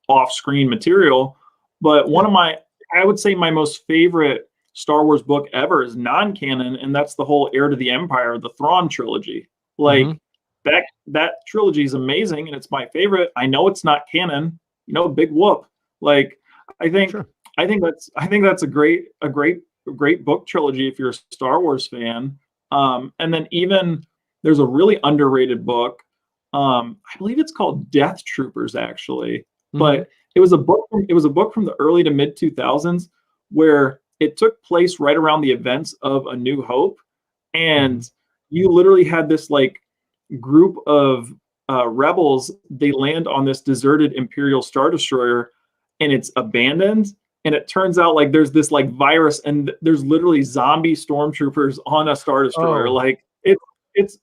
off-screen material, but one Yeah. of my I would say my most favorite Star Wars book ever is non-canon, and that's the whole Heir to the Empire, the Thrawn trilogy. Mhm. Like that trilogy is amazing, and it's my favorite. I know it's not canon, big whoop. Like I think Sure. I think that's a great book trilogy if you're a Star Wars fan. And then even there's a really underrated book. I believe it's called Death Troopers, actually, Mhm. but it was a book from the early to mid 2000s where it took place right around the events of A New Hope, Mhm. and you literally had this like group of rebels. They land on this deserted Imperial Star Destroyer, and it's abandoned. And it turns out like there's this like virus, and there's literally zombie stormtroopers on a Star Destroyer. Oh, Like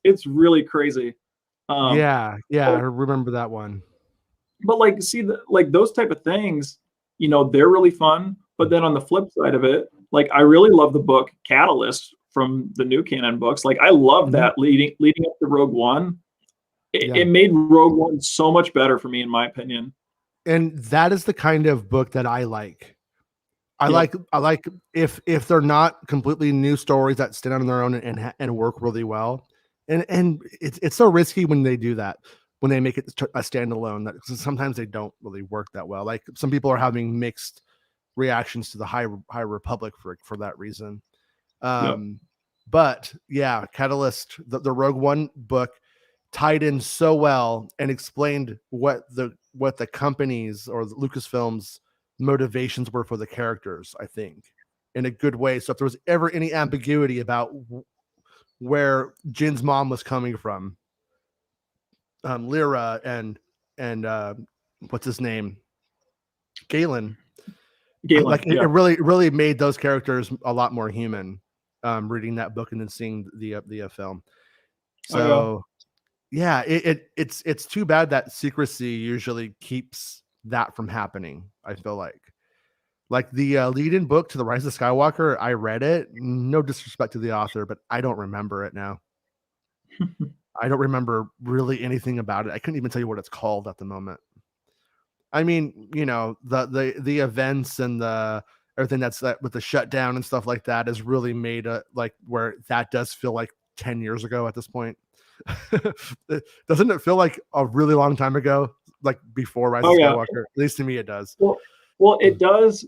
it's really crazy. Um, yeah. Yeah, but, I remember that one. but like see like those type of things, they're really fun. But then on the flip side of it, like I really love the book Catalyst from the new canon books. Like I love Mhm. that leading up to Rogue One. it, Yeah. it made Rogue One so much better for me, in my opinion. And that is the kind of book that I like. Yep. I like if they're not completely new stories that stand on their own and work really well. And it's so risky when they do that, when they make it a standalone, that sometimes they don't really work that well. Like some people are having mixed reactions to the High Republic for that reason. Yep. But yeah, Catalyst, the Rogue One book tied in so well and explained what the companies or the Lucasfilm's motivations were for the characters, I think, in a good way. So if there was ever any ambiguity about where Jin's mom was coming from, Lyra and what's his name, Galen, Galen, like it yeah. really made those characters a lot more human. Reading that book and then seeing the film. Oh yeah. So yeah, it's too bad that secrecy usually keeps that from happening. I feel like the lead-in book to the Rise of Skywalker. I read it. No disrespect to the author, but I don't remember it now. I don't remember really anything about it. I couldn't even tell you what it's called at the moment. I mean, the events and the everything that's that with the shutdown and stuff like that has really made a like where that does feel like 10 years ago at this point. Doesn't it feel like a really long time ago, like before Rise of Oh yeah. Skywalker? At least to me, it does. Well, it does.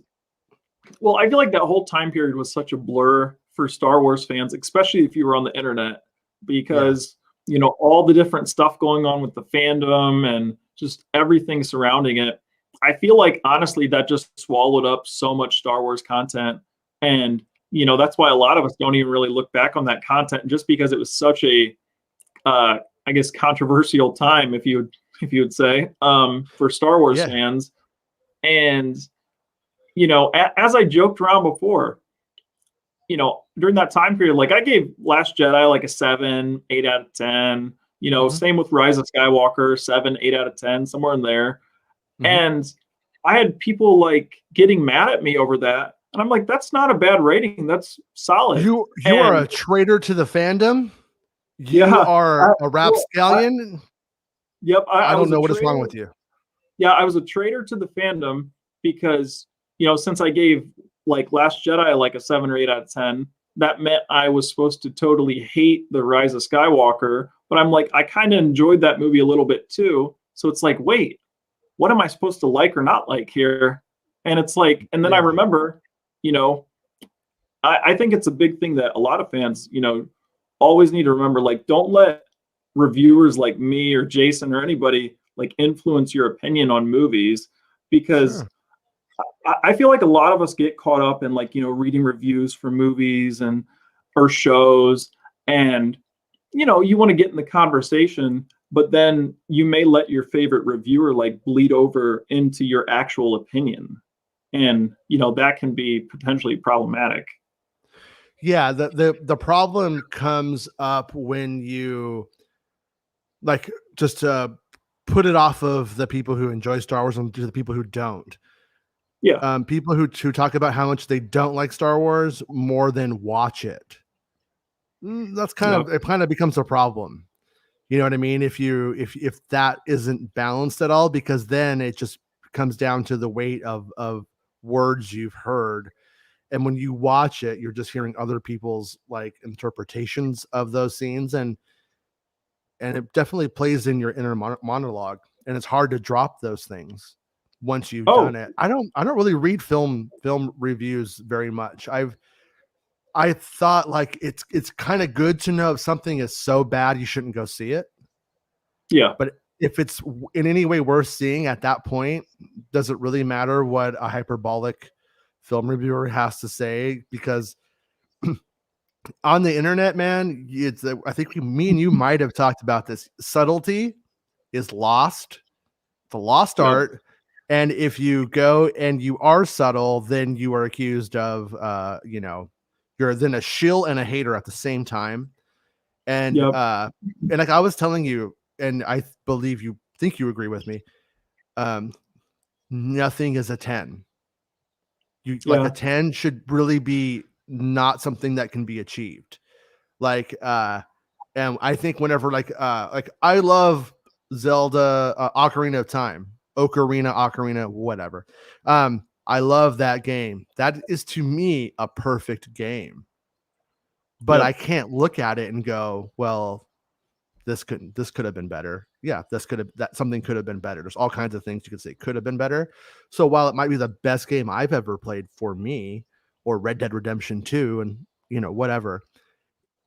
Well, I feel like that whole time period was such a blur for Star Wars fans, especially if you were on the internet, Yeah, because all the different stuff going on with the fandom and just everything surrounding it. I feel like honestly that just swallowed up so much Star Wars content, and that's why a lot of us don't even really look back on that content, just because it was such a, I guess, controversial time, if you would say, for Star Wars yeah. fans. And as I joked around before, during that time period, like I gave Last Jedi like a 7, 8 out of 10. Hmm. Same with Rise of Skywalker, 7, 8 out of 10, somewhere in there. Hmm. And I had people like getting mad at me over that. And I'm like, that's not a bad rating. That's solid. You are And a traitor to the fandom. You yeah, are a well, rapscallion. yep, I I don't was a know what is wrong traitor. with you. Yeah, I was a traitor to the fandom because, since I gave like Last Jedi like a 7 or 8 out of 10, that meant I was supposed to totally hate The Rise of Skywalker. But I'm like, I kind of enjoyed that movie a little bit too. So it's like, wait, what am I supposed to like or not like here? And it's like, and then I Yeah, remember, you know, I think it's a big thing that a lot of fans, always need to remember, like, don't let reviewers like me or Jason or anybody like influence your opinion on movies, because sure. I feel like a lot of us get caught up in like, reading reviews for movies and or shows, and you want to get in the conversation, but then you may let your favorite reviewer like bleed over into your actual opinion. And that can be potentially problematic. Yeah, the problem comes up when you like just to put it off of the people who enjoy Star Wars and to the people who don't. Yeah. People who talk about how much they don't like Star Wars more than watch it. That's Yep. it kind of becomes a problem. You know what I mean? If that isn't balanced at all, because then it just comes down to the weight of words you've heard. And when you watch it, you're just hearing other people's like interpretations of those scenes, and it definitely plays in your inner monologue, and it's hard to drop those things once you've done Oh, it. I don't really read film reviews very much. I thought like it's kind of good to know if something is so bad you shouldn't go see it, yeah. but if it's in any way worth seeing at that point, does it really matter what a hyperbolic film reviewer has to say? Because on the internet, man, I think me and you might have talked about this. Subtlety is lost. It's a lost Yep. art. And if you go and you are subtle, then you are accused of, you're then a shill and a hater at the same time. And Yep. uh, and like I was telling you, and I believe you think you agree with me. Um, Nothing is a 10. You like a Yeah. 10 should really be not something that can be achieved. Like and I think whenever like I love Zelda Ocarina of Time, Ocarina, whatever. I love that game. That is to me a perfect game. But I Yep. can't look at it and go, well, this could have been better. Yeah, that something could have been better. There's all kinds of things you could say could have been better. So while it might be the best game I've ever played for me, or Red Dead Redemption 2 and whatever,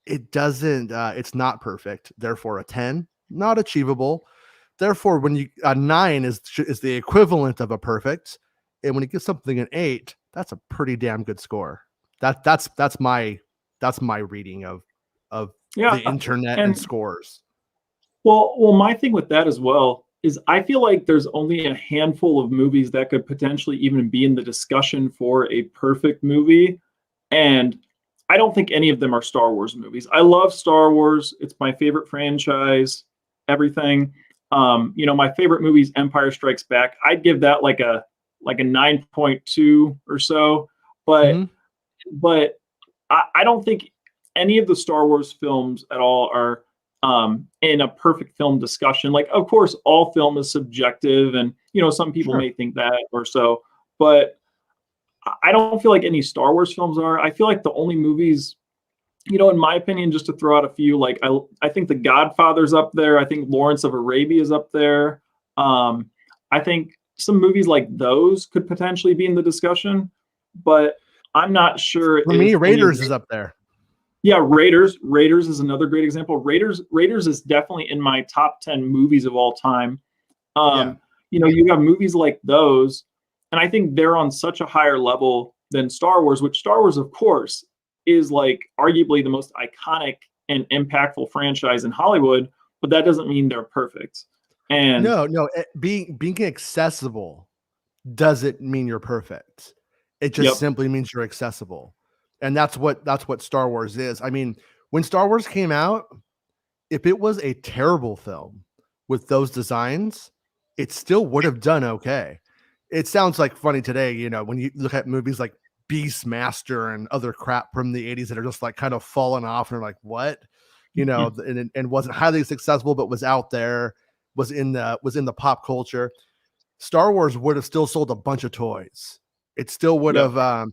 it doesn't it's not perfect, therefore a 10. not achievable. Therefore, when you a 9 is the equivalent of a perfect, and when you give something an 8, that's a pretty damn good score. That's my reading of Yeah, the internet and and scores. well, my thing with that as well is I feel like there's only a handful of movies that could potentially even be in the discussion for a perfect movie, and I don't think any of them are Star Wars movies. I love Star Wars. It's my favorite franchise, everything. My favorite movie is Empire Strikes Back. I'd give that like a 9.2 or so, but Mm-hmm. but I don't think any of the Star Wars films at all are in a perfect film discussion. Like, of course, all film is subjective, and some people Sure. may think that or so, but I don't feel like any Star Wars films are. I feel like the only movies, in my opinion, just to throw out a few, like I think The Godfather's up there. I think Lawrence of Arabia is up there. I think some movies like those could potentially be in the discussion, but I'm not sure For me, if any of Raiders is up there. yeah, Raiders is another great example. Raiders is definitely in my top 10 movies of all time. Yeah. You have movies like those, and I think they're on such a higher level than Star Wars, which Star Wars, of course, is like arguably the most iconic and impactful franchise in Hollywood, but that doesn't mean they're perfect. And No. Being accessible doesn't mean you're perfect. It just yep, simply means you're accessible. And that's what Star Wars is. I mean, when Star Wars came out, if it was a terrible film with those designs, it still would have done okay. It sounds like funny today, when you look at movies like Beastmaster and other crap from the 80s that are just like kind of falling off and are like, what? And wasn't highly successful, but was out there, was in the pop culture. Star Wars would have still sold a bunch of toys. It still would yep, have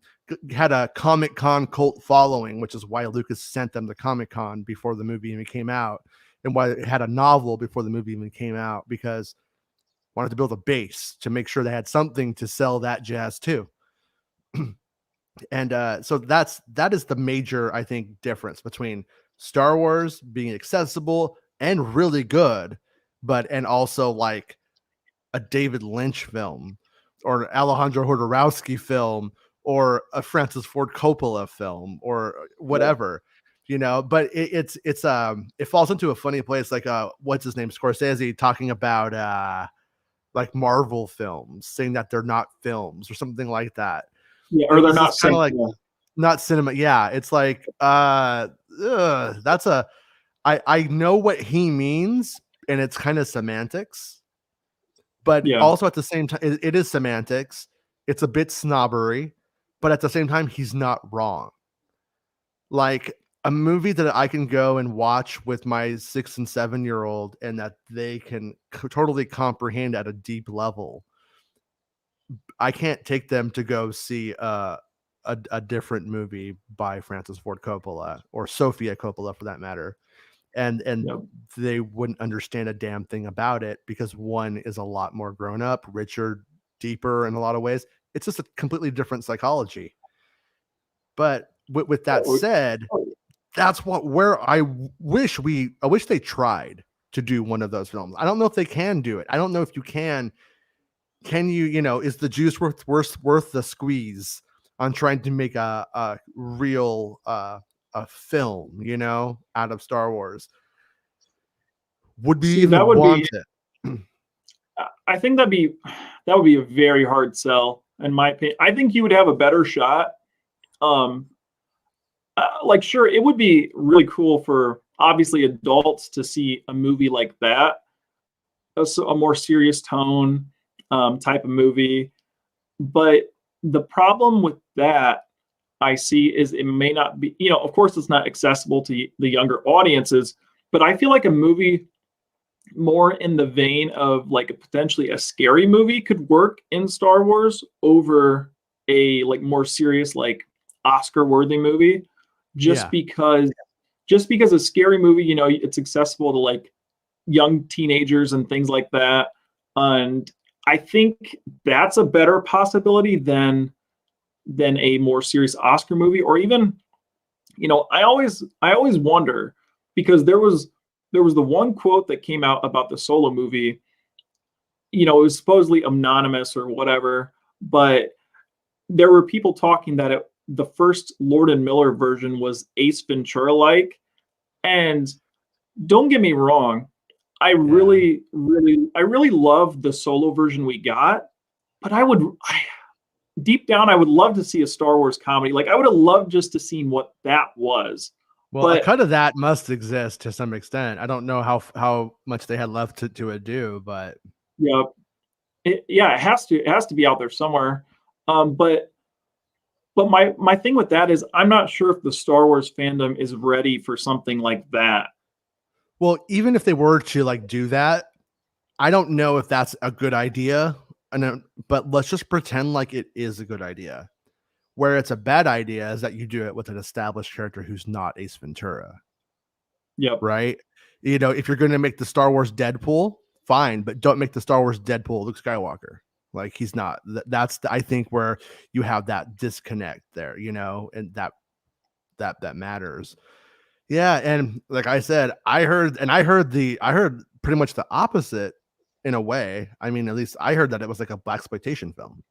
had a Comic Con cult following, which is why Lucas sent them to Comic Con before the movie even came out, and why it had a novel before the movie even came out, because wanted to build a base to make sure they had something to sell that jazz too. And so that is the major, I think, difference between Star Wars being accessible and really good, and also like a David Lynch film or an Alejandro Jodorowsky film or a Francis Ford Coppola film or yep, whatever, but it falls into a funny place. Like, what's his name? Scorsese talking about, like Marvel films, saying that they're not films or something like that. yeah, And or it they're was not just kind of like, cinema. not cinema. Yeah. It's like, that's I know what he means, and it's kind of semantics, but Yeah, also at the same time, it is semantics. It's a bit snobbery, but at the same time, he's not wrong. Like a movie that I can go and watch with my 6 and 7-year-old, and that they can totally comprehend at a deep level. I can't take them to go see a different movie by Francis Ford Coppola or Sofia Coppola, for that matter, and yep. they wouldn't understand a damn thing about it, because one is a lot more grown up, richer, deeper in a lot of ways. It's just a completely different psychology. But with that said, that's where I wish they tried to do one of those films. I don't know if they can do it. I don't know if you can you, is the juice worth the squeeze on trying to make a real a film, out of Star Wars? Would we See, that even would be want it? I think that would be a very hard sell in my opinion. I think you would have a better shot. Um, like, sure, it would be really cool for obviously adults to see a movie like that, a more serious tone type of movie. But the problem with that I see is it may not be, of course, it's not accessible to the younger audiences, but I feel like a movie more in the vein of like potentially a scary movie could work in Star Wars over a like more serious like Oscar worthy movie just Yeah. because a scary movie, it's accessible to like young teenagers and things like that. And I think that's a better possibility than a more serious Oscar movie or even, I always wonder because there was there was the one quote that came out about the Solo movie. You know, it was supposedly anonymous or whatever, but there were people talking that the first Lord and Miller version was Ace Ventura like. And don't get me wrong, I Yeah. really love the Solo version we got, but deep down, I would love to see a Star Wars comedy. Like I would have loved just to see what that was. Well, a But cut of that must exist to some extent. I don't know how much they had left to do, but yeah, yeah, it has to be out there somewhere. But my thing with that is I'm not sure if the Star Wars fandom is ready for something like that. well, even if they were to like do that, I don't know if that's a good idea. But let's just pretend like it is a good idea. Where it's a bad idea is that you do it with an established character who's not Ace Ventura, Yep. right? You know, if you're going to make the Star Wars Deadpool, fine, but don't make the Star Wars Deadpool Luke Skywalker. Like he's not. I think where you have that disconnect there, you know, and that matters. Yeah, and like I said, I heard pretty much the opposite in a way. I mean, at least I heard that it was like a blaxploitation film.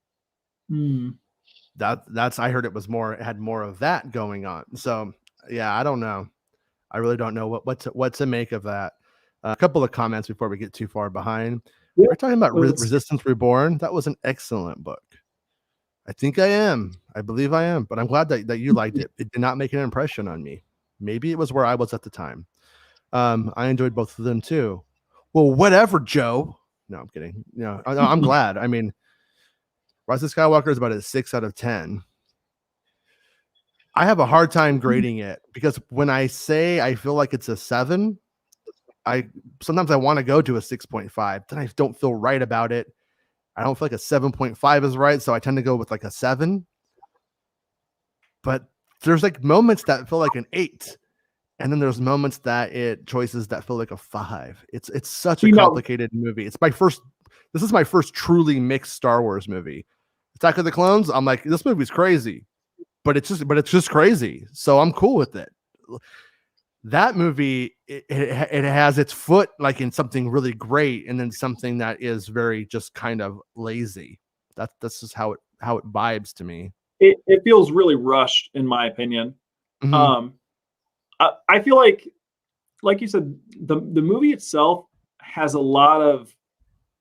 Hmm. That's I heard it had more of that going on. So yeah, I don't know. I really don't know what to make of that. A couple of comments before we get too far behind. Yeah. We're talking about Let's, Resistance Reborn. That was an excellent book. I think I am. I believe I am. But I'm glad that you liked it. It did not make an impression on me. Maybe it was where I was at the time. I enjoyed both of them too. Well, whatever, Joe. No, I'm kidding. No, I'm glad. I mean, Rise of Skywalker is about a 6 out of 10. I have a hard time grading it because when I say I feel like it's a 7, I sometimes I want to go to a 6.5. Then I don't feel right about it. I don't feel like a 7.5 is right, so I tend to go with like a 7. But there's like moments that feel like an 8. And then there's moments choices that feel like a 5. It's such a you know, complicated movie. This is my first truly mixed Star Wars movie. Attack of the Clones, I'm like, this movie's crazy, but it's just crazy. So I'm cool with it. That movie, it has its foot like in something really great, and then something that is very just kind of lazy. That's just how it vibes to me. it feels really rushed, in my opinion. Mm-hmm. Um, I feel like you said, the movie itself has a lot of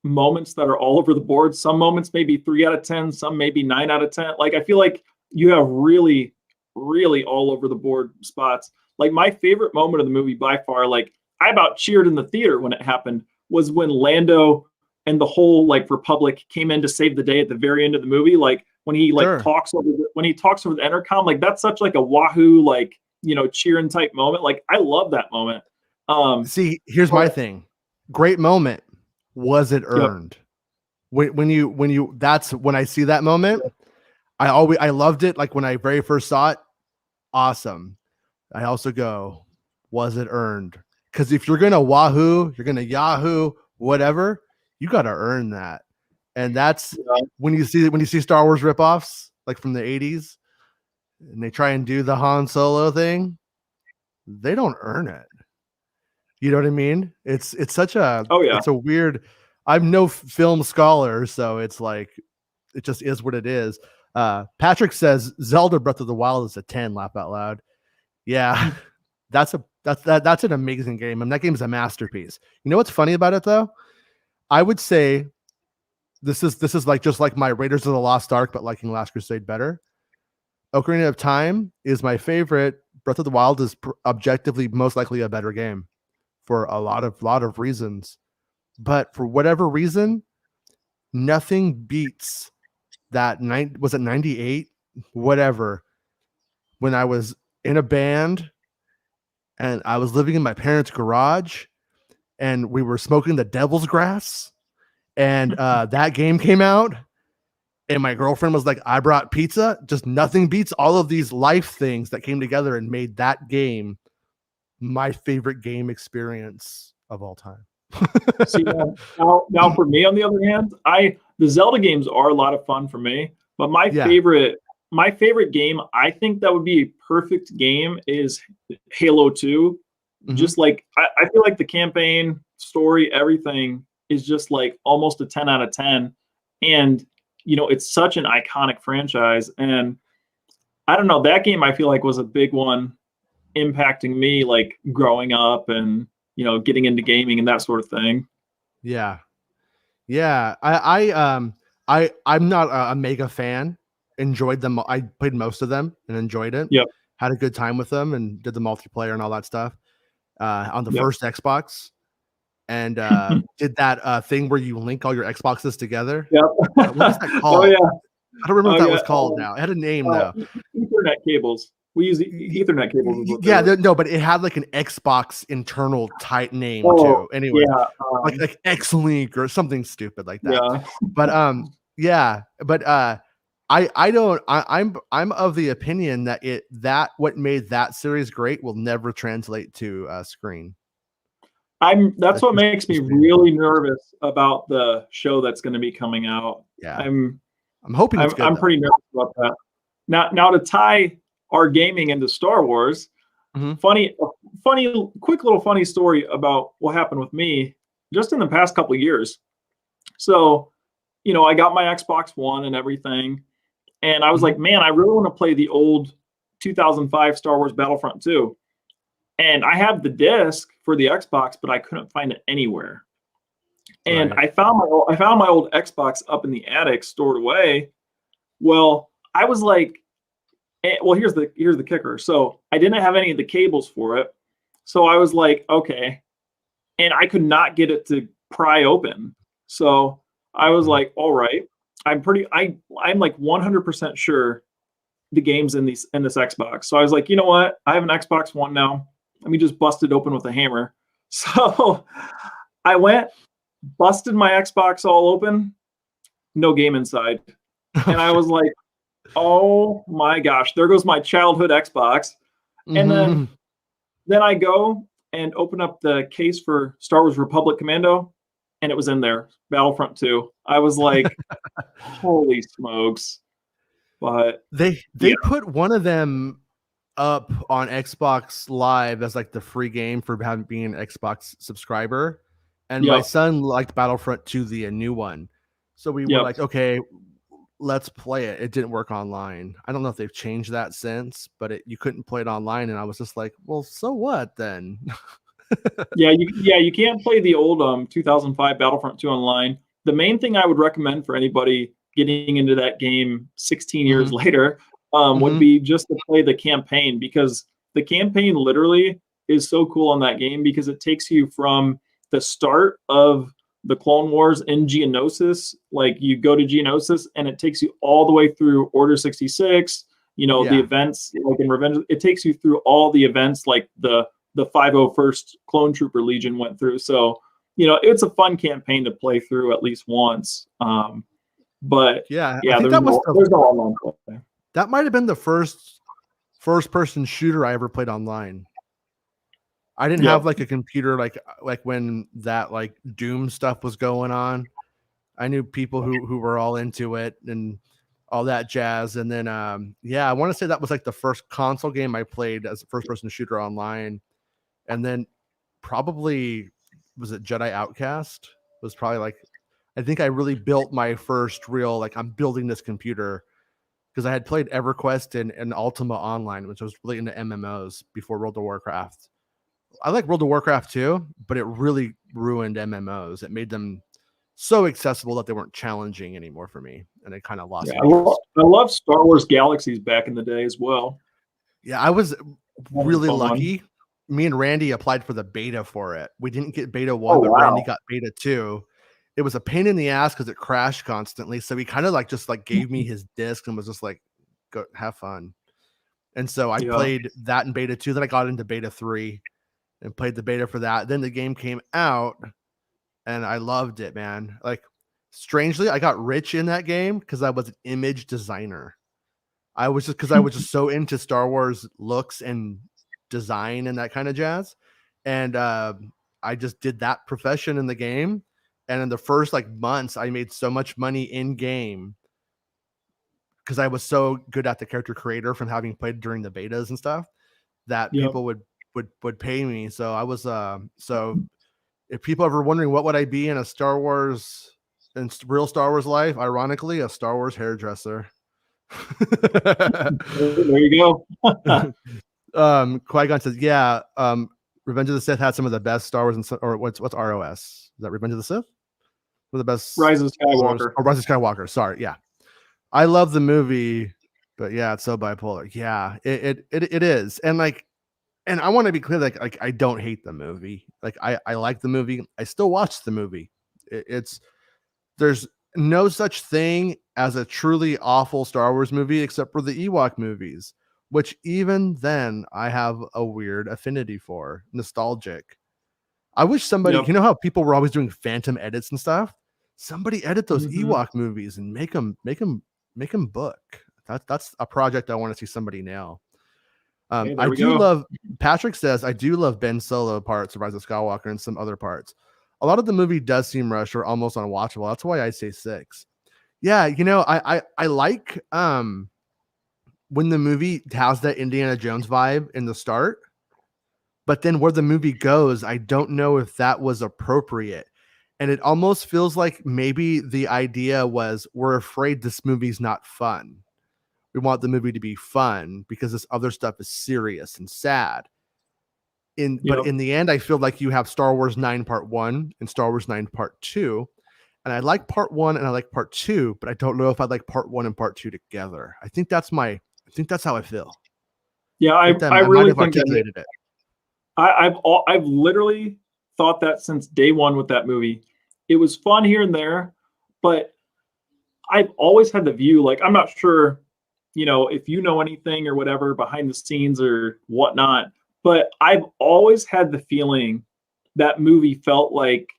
moments that are all over the board. Some moments maybe 3 out of 10, some maybe 9 out of 10. Like I feel like you have really all over the board spots. Like my favorite moment of the movie by far, like I about cheered in the theater when it happened, was when Lando and the whole like Republic came in to save the day at the very end of the movie. Like when he like Sure. when he talks over the intercom, like that's such like a wahoo, like, you know, cheering type moment. Like I love that moment. See, here's my But thing. Great moment. Was it yep. earned? That's when I see that moment. I loved it. Like when I very first saw it, awesome. I also go, was it earned? Because if you're gonna wahoo, you're gonna yahoo, whatever, you gotta earn that. And that's Yeah. when you see Star Wars ripoffs, like from the 80s, and they try and do the Han Solo thing, they don't earn it. You know what I mean? Oh yeah. It's a weird. I'm no film scholar, so it's like it just is what it is. Patrick says Zelda Breath of the Wild is a 10. Laugh out loud. Yeah, that's an amazing game. I mean, that game is a masterpiece. You know what's funny about it though? I would say this is like just like my Raiders of the Lost Ark, but liking Last Crusade better. Ocarina of Time is my favorite. Breath of the Wild is objectively most likely a better game for a lot of reasons. But for whatever reason, nothing beats that night. Was it 98? Whatever. When I was in a band and I was living in my parents' garage and we were smoking the devil's grass and that game came out and my girlfriend was like, I brought pizza. Just nothing beats all of these life things that came together and made that game my favorite game experience of all time. See, now for me, on the other hand, the Zelda games are a lot of fun for me, but Yeah. my favorite game, I think that would be a perfect game is Halo 2. just like I feel like the campaign, story, everything is just like almost a 10 out of 10. And it's such an iconic franchise. And I don't know, that game I feel like was a big one impacting me, like growing up and getting into gaming and that sort of thing. Yeah. Yeah. I'm not a mega fan. Enjoyed them. I played most of them and enjoyed it. Yep. Had a good time with them and did the multiplayer and all that stuff on the Yep. first Xbox. And did that thing where you link all your Xboxes together. Yep. What was that Oh called? yeah. I don't remember Oh what that yeah. was called now. It had a name though. Ethernet cables. We use Ethernet cables. Is what they Yeah, were. no, but it had like an Xbox internal type name Oh too. Anyways, yeah. like X-Link or something stupid like that. Yeah. But yeah, but I'm of the opinion that what made that series great will never translate to screen. That's what makes me just really nervous about the show that's going to be coming out. Yeah. I'm hoping it's good. I'm pretty nervous about that. Now to tie our gaming into Star Wars, funny, quick little funny story about what happened with me just in the past couple of years. So, I got my Xbox One and everything, and I was like, man, I really want to play the old 2005 Star Wars Battlefront 2. And I have the disc for the Xbox, but I couldn't find it anywhere. And I found my old Xbox up in the attic, stored away. Well, I was like, well, here's the kicker. So I didn't have any of the cables for it. So I was like, okay. And I could not get it to pry open. So I was like, all right, I'm like 100% sure the game's in this Xbox. So I was like, you know what? I have an Xbox One now. Let me just bust it open with a hammer. So I went, busted my Xbox all open, no game inside. And I was like, oh my gosh, there goes my childhood Xbox. And then I go and open up the case for Star Wars Republic Commando, and it was in there, Battlefront 2. I was like, holy smokes. But they put one of them up on Xbox Live as like the free game for having being an Xbox subscriber. And my son liked Battlefront 2, the new one. So we were like, okay, let's play it. It didn't work online. I don't know if they've changed that since, but you couldn't play it online. And I was just like, well, so what then? You can't play the old 2005 Battlefront 2 online. The main thing I would recommend for anybody getting into that game 16 years later would be just to play the campaign, because the campaign literally is so cool on that game, because it takes you from the start of the Clone Wars in Geonosis, like you go to Geonosis and it takes you all the way through Order 66, the events like in Revenge. It takes you through all the events like the 501st Clone Trooper Legion went through. So, it's a fun campaign to play through at least once. But I think there's no online play. That might have been the first person shooter I ever played online. I didn't have like a computer like when that like Doom stuff was going on. I knew people who were all into it and all that jazz. And then I want to say that was like the first console game I played as a first person shooter online. And then probably was it Jedi Outcast? Was probably like, I think I really built my first real like I'm building this computer, because I had played EverQuest and Ultima Online, which was really into MMOs before World of Warcraft. I like World of Warcraft too, but it really ruined MMOs. It made them so accessible that they weren't challenging anymore for me, and it kind of lost interest. I love Star Wars Galaxies back in the day as well. Yeah, I was really lucky. Me and Randy applied for the beta for it. We didn't get beta 1, but Randy got beta 2. It was a pain in the ass because it crashed constantly. So he kind of like just like gave me his disc and was just like, go have fun. And so I played that in beta 2. Then I got into beta 3 and played the beta for that. Then the game came out and I loved it, man. Like, strangely, I got rich in that game because I was an image designer. I was just so into Star Wars looks and design and that kind of jazz. And I just did that profession in the game. And in the first like months, I made so much money in game because I was so good at the character creator from having played during the betas and stuff that people would would pay me. So I was so if people ever wondering what would I be in a Star Wars in real Star Wars life, ironically, a Star Wars hairdresser. There you go. Qui-Gon says, yeah, Revenge of the Sith had some of the best Star Wars and or what's ROS? Is that Revenge of the Sith? One of the best Rise of Skywalker. Rise of Skywalker. Sorry, yeah. I love the movie, but yeah, it's so bipolar. Yeah, it is. And like, and I want to be clear, like I don't hate the movie. Like I like the movie. I still watch the movie. It's there's no such thing as a truly awful Star Wars movie except for the Ewok movies, which even then I have a weird affinity for, nostalgic. I wish somebody, Yep. you know how people were always doing phantom edits and stuff? Somebody edit those Mhm. Ewok movies and make them book. That's a project I want to see somebody nail. Hey, there I we do go. love, Patrick says, I do love Ben Solo parts of Rise of Skywalker and some other parts. A lot of the movie does seem rushed or almost unwatchable. That's why I say 6. Yeah, you know, I like when the movie has that Indiana Jones vibe in the start, but then where the movie goes, I don't know if that was appropriate. And it almost feels like maybe the idea was we're afraid this movie's not fun. We want the movie to be fun because this other stuff is serious and sad. But Yep. in the end, I feel like you have Star Wars 9 Part 1 and Star Wars 9 Part 2. And I like Part 1 and I like Part 2, but I don't know if I like Part 1 and Part 2 together. I think that's how I feel. Yeah, I I might really have think that articulated it. I've literally thought that since day one with that movie. It was fun here and there, but I've always had the view, like, I'm not sure, if you know anything or whatever behind the scenes or whatnot, but I've always had the feeling that movie felt like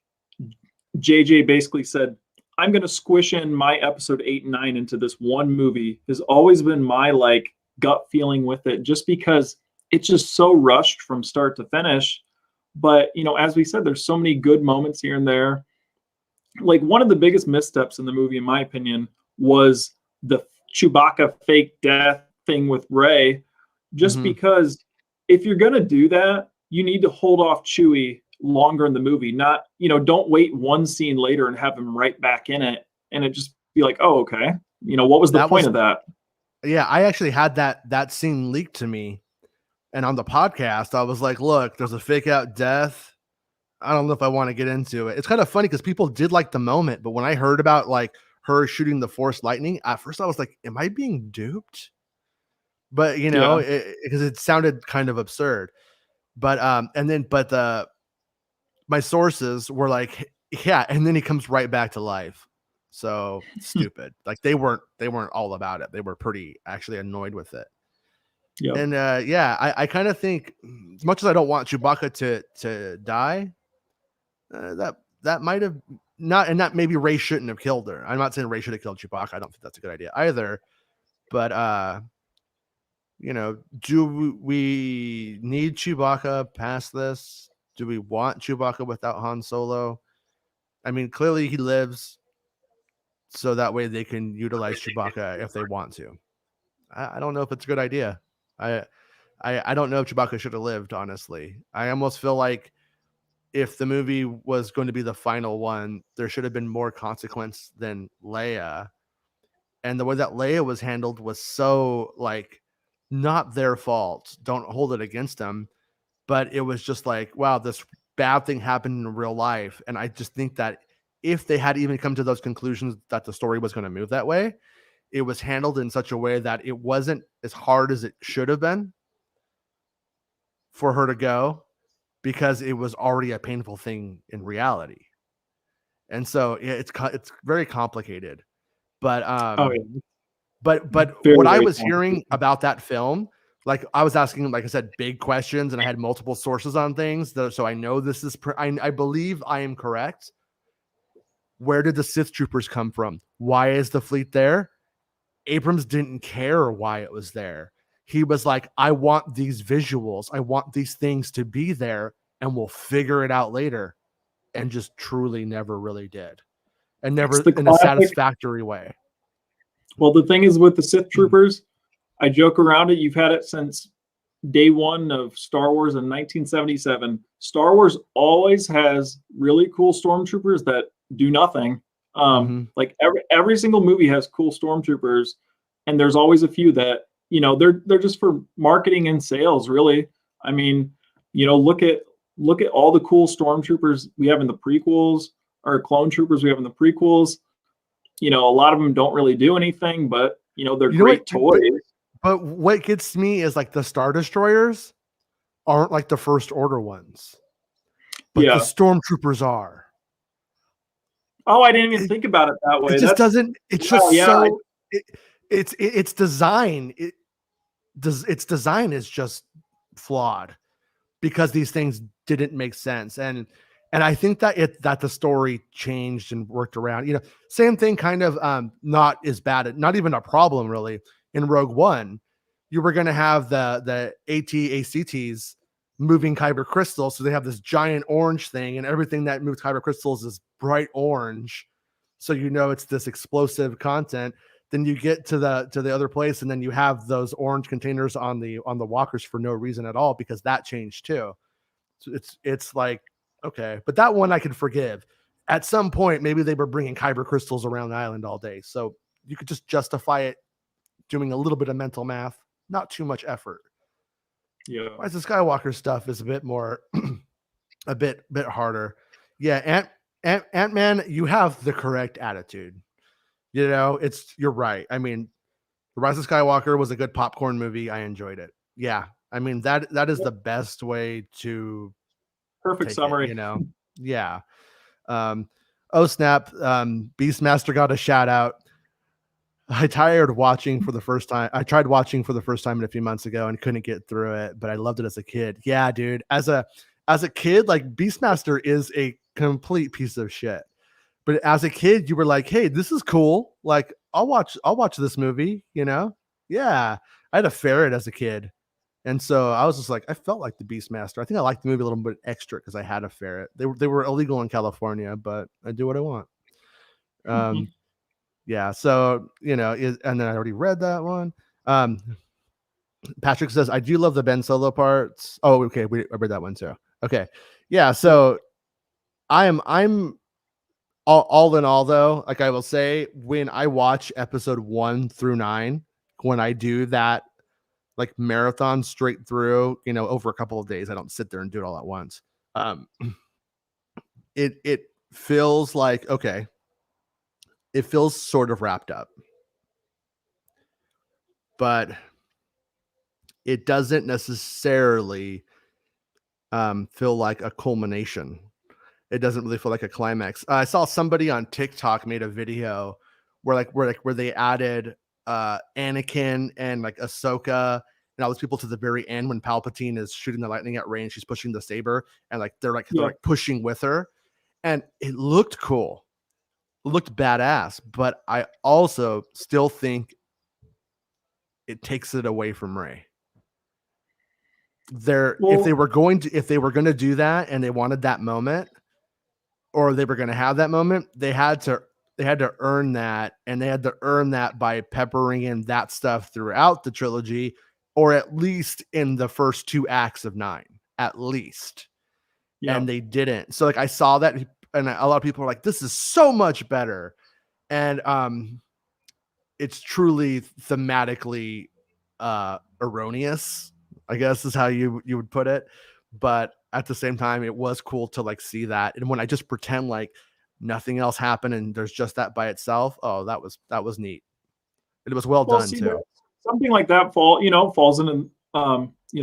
JJ basically said, I'm going to squish in my episode 8 and 9 into this one movie, has always been my like gut feeling with it, just because it's just so rushed from start to finish. But, as we said, there's so many good moments here and there. Like, one of the biggest missteps in the movie, in my opinion, was the Chewbacca fake death thing with Rey, just Mhm. because if you're going to do that, you need to hold off Chewie longer in the movie. Not, don't wait one scene later and have him right back in it and it just be like, oh, okay. What was the That point was of that? Yeah, I actually had that scene leaked to me, and on the podcast, I was like, "Look, there's a fake out death. I don't know if I want to get into it." It's kind of funny because people did like the moment, but when I heard about like her shooting the Force lightning, at first I was like, "Am I being duped?" But Yeah. because it sounded kind of absurd. But the my sources were like, "Yeah," and then he comes right back to life. So stupid. Like they weren't all about it. They were pretty actually annoyed with it. Yep. And yeah, I kind of think, as much as I don't want Chewbacca to die, that might have not, and that maybe Ray shouldn't have killed her. I'm not saying Ray should have killed Chewbacca. I don't think that's a good idea either. But do we need Chewbacca past this? Do we want Chewbacca without Han Solo? I mean, clearly he lives, so that way they can utilize Chewbacca if they want to. I don't know if it's a good idea. I I don't know if Chewbacca should have lived, honestly. I almost feel like if the movie was going to be the final one, there should have been more consequence than Leia. And the way that Leia was handled was so like not their fault. Don't hold it against them. But it was just like, wow, this bad thing happened in real life. And I just think that if they had even come to those conclusions that the story was going to move that way, it was handled in such a way that it wasn't as hard as it should have been for her to go, because it was already a painful thing in reality. And so yeah, it's very complicated. But Oh, yeah. but Very, what I very was hearing complicated. about that film, like I was asking, like I said, big questions, and I had multiple sources on things. So I know this is I believe I am correct. Where did the Sith troopers come from? Why is the fleet there? Abrams didn't care why it was there. He was like, I want these visuals. I want these things to be there, and we'll figure it out later. And just truly never really did. And It's never the in a classic. satisfactory way. Well, the thing is with the Sith troopers, I joke around it. You've had it since day one of Star Wars in 1977, Star Wars always has really cool stormtroopers that do nothing. Hmm. Like every single movie has cool stormtroopers, and there's always a few that they're just for marketing and sales, really. I mean, look at all the cool stormtroopers we have in the prequels, or clone troopers we have in the prequels. A lot of them don't really do anything, but they're You know what? great toys. But what gets me is like the Star Destroyers aren't like the First Order ones, but the Yeah. Stormtroopers are. Oh, I didn't even It, think about it that it way. just That's doesn't. It's wow. just Yeah. so. Its design. Its design is just flawed because these things didn't make sense, and I think that the story changed and worked around. Same thing, kind of not as bad, not even a problem really in Rogue One. You were going to have the AT-ACTs moving kyber crystals, so they have this giant orange thing, and everything that moves kyber crystals is bright orange, so it's this explosive content. Then you get to the other place, and then you have those orange containers on the walkers for no reason at all, because that changed too. So it's like, okay, but that one I could forgive. At some point, maybe they were bringing kyber crystals around the island all day, so you could just justify it doing a little bit of mental math, not too much effort. Yeah. Rise of Skywalker stuff is a bit more, a bit harder. Yeah, Ant-Man, you have the correct attitude. You're right. I mean, The Rise of Skywalker was a good popcorn movie. I enjoyed it. Yeah, I mean that is Yep. the best way to Perfect take it. summary. Yeah. Um, oh snap! Beastmaster got a shout out. I tried watching for the first time a few months ago and couldn't get through it, but I loved it as a kid. Yeah, dude. As a kid, like Beastmaster is a complete piece of shit. But as a kid, you were like, "Hey, this is cool. Like, I'll watch this movie." Yeah. I had a ferret as a kid, and so I was just like, I felt like the Beastmaster. I think I liked the movie a little bit extra because I had a ferret. They were illegal in California, but I do what I want. Um, yeah. So and then I already read that one. Um, Patrick says, I do love the Ben Solo parts. Oh, okay. I read that one too. Okay. Yeah. Yep. So I'm all in all, though, like I will say, when I watch episode 1 through 9, when I do that like marathon straight through, over a couple of days, I don't sit there and do it all at once. Um, it feels like, okay, it feels sort of wrapped up, but it doesn't necessarily feel like a culmination. It doesn't really feel like a climax. I saw somebody on TikTok made a video where they added Anakin and like Ahsoka and all those people to the very end when Palpatine is shooting the lightning at Rey and she's pushing the saber, and like they're Yep. like pushing with her, and it looked cool, it looked badass, but I also still think it takes it away from Rey. If they Well, were going to do that and they wanted that moment, or they were going to have that moment, they had to earn that, and they had to earn that by peppering in that stuff throughout the trilogy, or at least in the first 2 acts of 9, at least. yeah. And they didn't. So like I saw that, and a lot of people are like, this is so much better. And it's truly thematically erroneous, I guess is how you would put it. But at the same time, it was cool to like see that. And when I just pretend like nothing else happened and there's just that by itself, oh, that was neat. It was well Well, done see, too. something like that falls in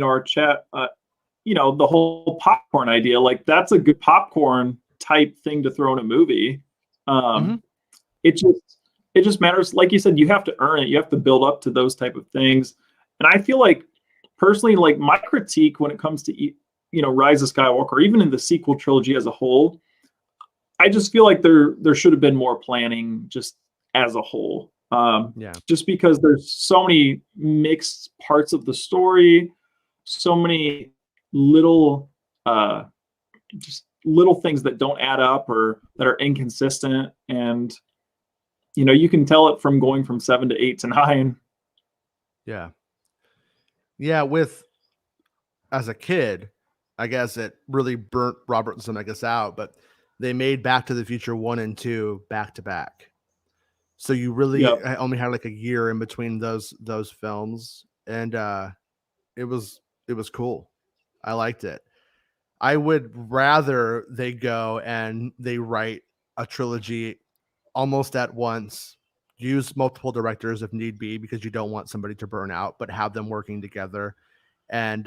our chat. The whole popcorn idea, like that's a good popcorn type thing to throw in a movie. Mm-hmm. Um, it just matters, like you said, you have to earn it. You have to build up to those type of things. And I feel like personally, like my critique when it comes to Rise of Skywalker, even in the sequel trilogy as a whole, I just feel like there should have been more planning just as a whole. Yeah. Just because there's so many mixed parts of the story, so many little just little things that don't add up or that are inconsistent, and you can tell it from going from 7 to 8 to 9. Yeah. Yeah. as a kid, I guess it really burnt Robert Zemeckis out, but they made Back to the Future 1 and 2 back to back. So you really Yep. only had like a year in between those films, and it was it was cool. I liked it. I would rather they go and they write a trilogy almost at once, use multiple directors if need be, because you don't want somebody to burn out, but have them working together and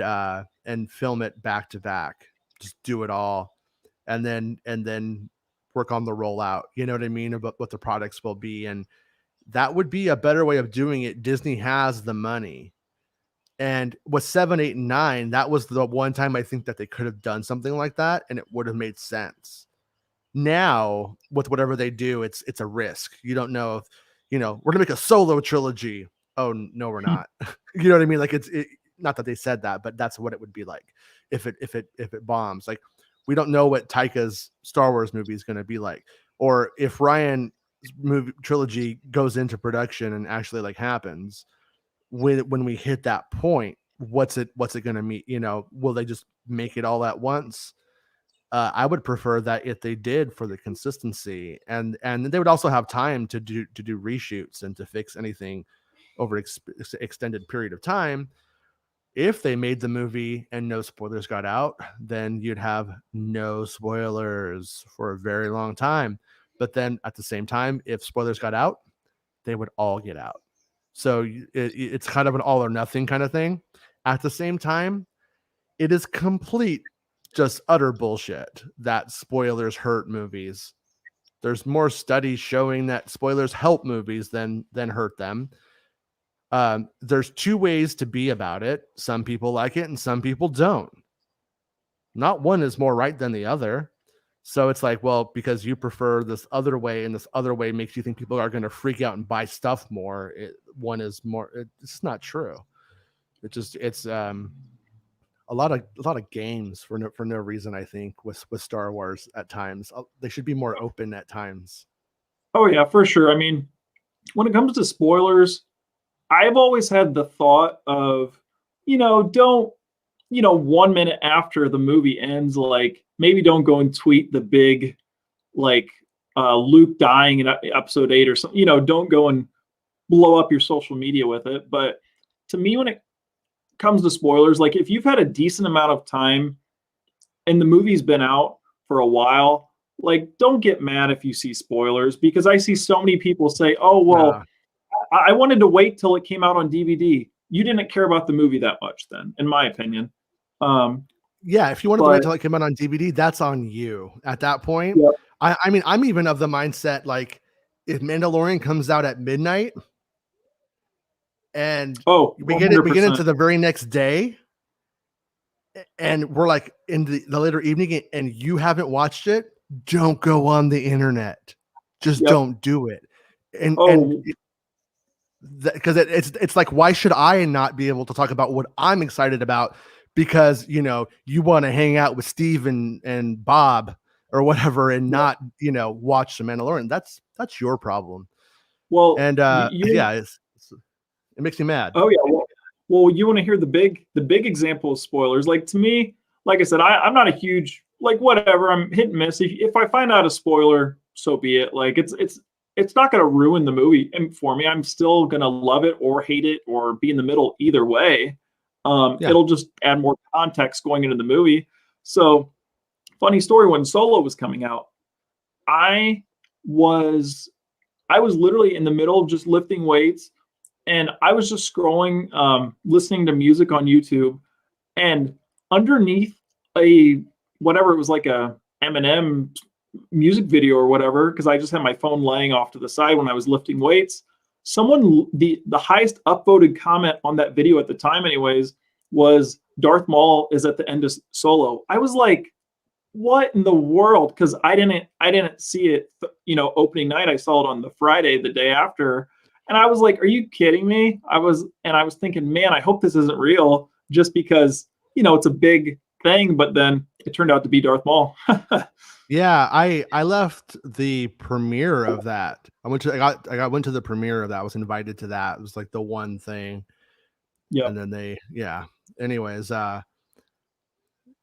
film it back to back. Just do it all, and then work on the rollout. You know what I mean, about what the products will be, and that would be a better way of doing it. Disney has the money. And with 7, 8, and 9, that was the one time I think that they could have done something like that and it would have made sense. Now, with whatever they do, it's a risk. You don't know if, we're gonna make a solo trilogy. Oh no, we're not. You know what I mean? Like not that they said that, but that's what it would be like if it bombs. Like we don't know what Taika's Star Wars movie is gonna be like, or if Ryan's movie trilogy goes into production and actually like happens. When we hit that point, what's it gonna mean? Will they just make it all at once? I would prefer that if they did, for the consistency, and they would also have time to do reshoots and to fix anything over extended period of time. If they made the movie and no spoilers got out, then you'd have no spoilers for a very long time. But then at the same time, if spoilers got out, they would all get out. So it's kind of an all or nothing kind of thing. At the same time, it is complete, just utter bullshit that spoilers hurt movies. There's more studies showing that spoilers help movies than hurt them. There's two ways to be about it. Some people like it and some people don't. Not one is more right than the other. So it's like, well, because you prefer this other way and this other way makes you think people are going to freak out and buy stuff more. One is more. It's not true. It's a lot of games for no reason. I think with Star Wars at times they should be more open at times. Oh yeah, for sure. I mean, when it comes to spoilers, I've always had the thought of, don't, 1 minute after the movie ends, like maybe don't go and tweet the big, like, Luke dying in episode 8 or something. Don't go and blow up your social media with it. But to me, when it comes to spoilers, like if you've had a decent amount of time and the movie's been out for a while, like don't get mad if you see spoilers, because I see so many people say, "Oh, well, Uh, I wanted to wait till it came out on DVD." You didn't care about the movie that much then, in my opinion. Um, yeah, if you wanted to wait but till it came out on DVD, that's on you. At that point, yeah. I mean, I'm even of the mindset like if Mandalorian comes out at midnight and Oh, we get 100%. into the very next day and we're like in the later evening and you haven't watched it, don't go on the internet. Just Yep. don't do it. And Oh, because it's like, why should I not be able to talk about what I'm excited about because you want to hang out with Steve and Bob or whatever and yeah. not watch the Mandalorian. That's your problem. Well, And you yeah, it makes me mad. oh, yeah. Well, you wanna hear the big example of spoilers. Like, to me, like I said, I'm not a huge, like, whatever, I'm hit and miss. If I find out a spoiler, so be it. Like, it's not gonna ruin the movie and for me. I'm still gonna love it or hate it or be in the middle either way. Yeah. It'll just add more context going into the movie. So, funny story, when Solo was coming out, I was I was literally in the middle of just lifting weights, and I was just scrolling, listening to music on YouTube, and underneath a whatever, it was like a Eminem music video or whatever, because I just had my phone laying off to the side when I was lifting weights. Someone, the highest upvoted comment on that video at the time, anyways, was Darth Maul is at the end of Solo. I was like, what in the world? Because I didn't see it, opening night. I saw it on the Friday, the day after, and I was like, "Are you kidding me?" I was thinking, "Man, I hope this isn't real," just because it's a big thing. But then it turned out to be Darth Maul. Yeah, I left the premiere of that. I went to the premiere of that. I was invited to that. It was like the one thing. Yep. And then yeah. Anyways,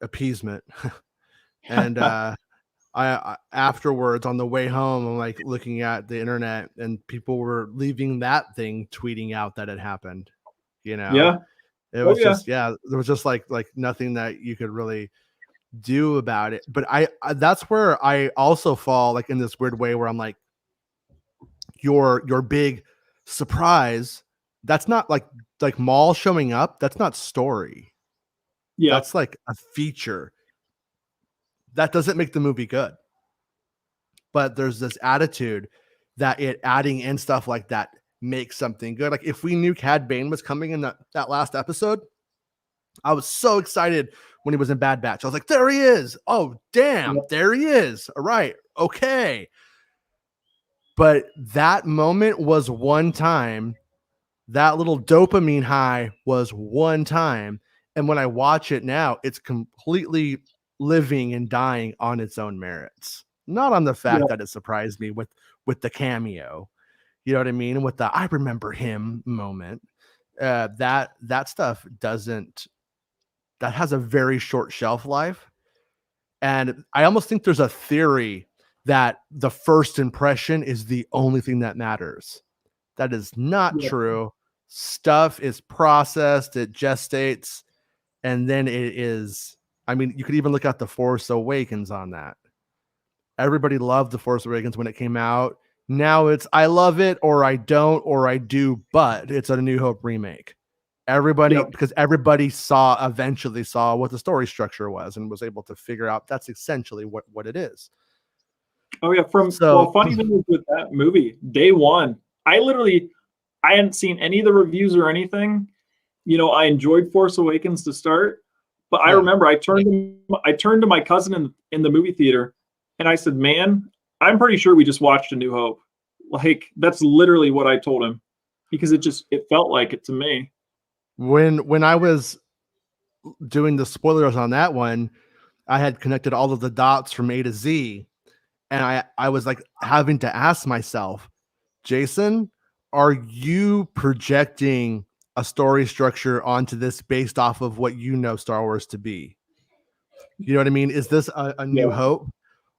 appeasement. And I afterwards on the way home, I'm like looking at the internet, and people were leaving that thing tweeting out that it happened. You know, Yeah. it Oh was yeah. just there was just like nothing that you could really do about it. But I that's where I also fall like in this weird way where I'm like, your big surprise, that's not like Maul showing up, that's not story. Yeah. That's like a feature. That doesn't make the movie good. But there's this attitude that it adding in stuff like that makes something good. Like if we knew Cad Bane was coming in that last episode, I was so excited when he was in Bad Batch. I was like, there he is. Oh, damn, Yep. there he is. All right. Okay. But that moment was one time. That little dopamine high was one time. And when I watch it now, it's completely living and dying on its own merits. Not on the fact Yep. that it surprised me with the cameo. You know what I mean? With the I remember him moment. That stuff doesn't that has a very short shelf life. And I almost think there's a theory that the first impression is the only thing that matters. That is not Yep. true. Stuff is processed, it gestates, and then it is. I mean, you could even look at The Force Awakens on that. Everybody loved The Force Awakens when it came out. Now it's I love it or I don't or I do, but it's a New Hope remake. Everybody, Yep. because everybody eventually saw what the story structure was and was able to figure out that's essentially what it is. Oh yeah. So Funny thing is with that movie, day one, I hadn't seen any of the reviews or anything. I enjoyed Force Awakens to start, but I yeah, remember I turned to my cousin in the movie theater, and I said, "Man, I'm pretty sure we just watched A New Hope." Like that's literally what I told him, because it felt like it to me. when I was doing the spoilers on that one, I had connected all of the dots from A to Z, and I was like having to ask myself, Jason, are you projecting a story structure onto this based off of what you know Star Wars to be? You know what I mean? Is this a new Yeah. hope,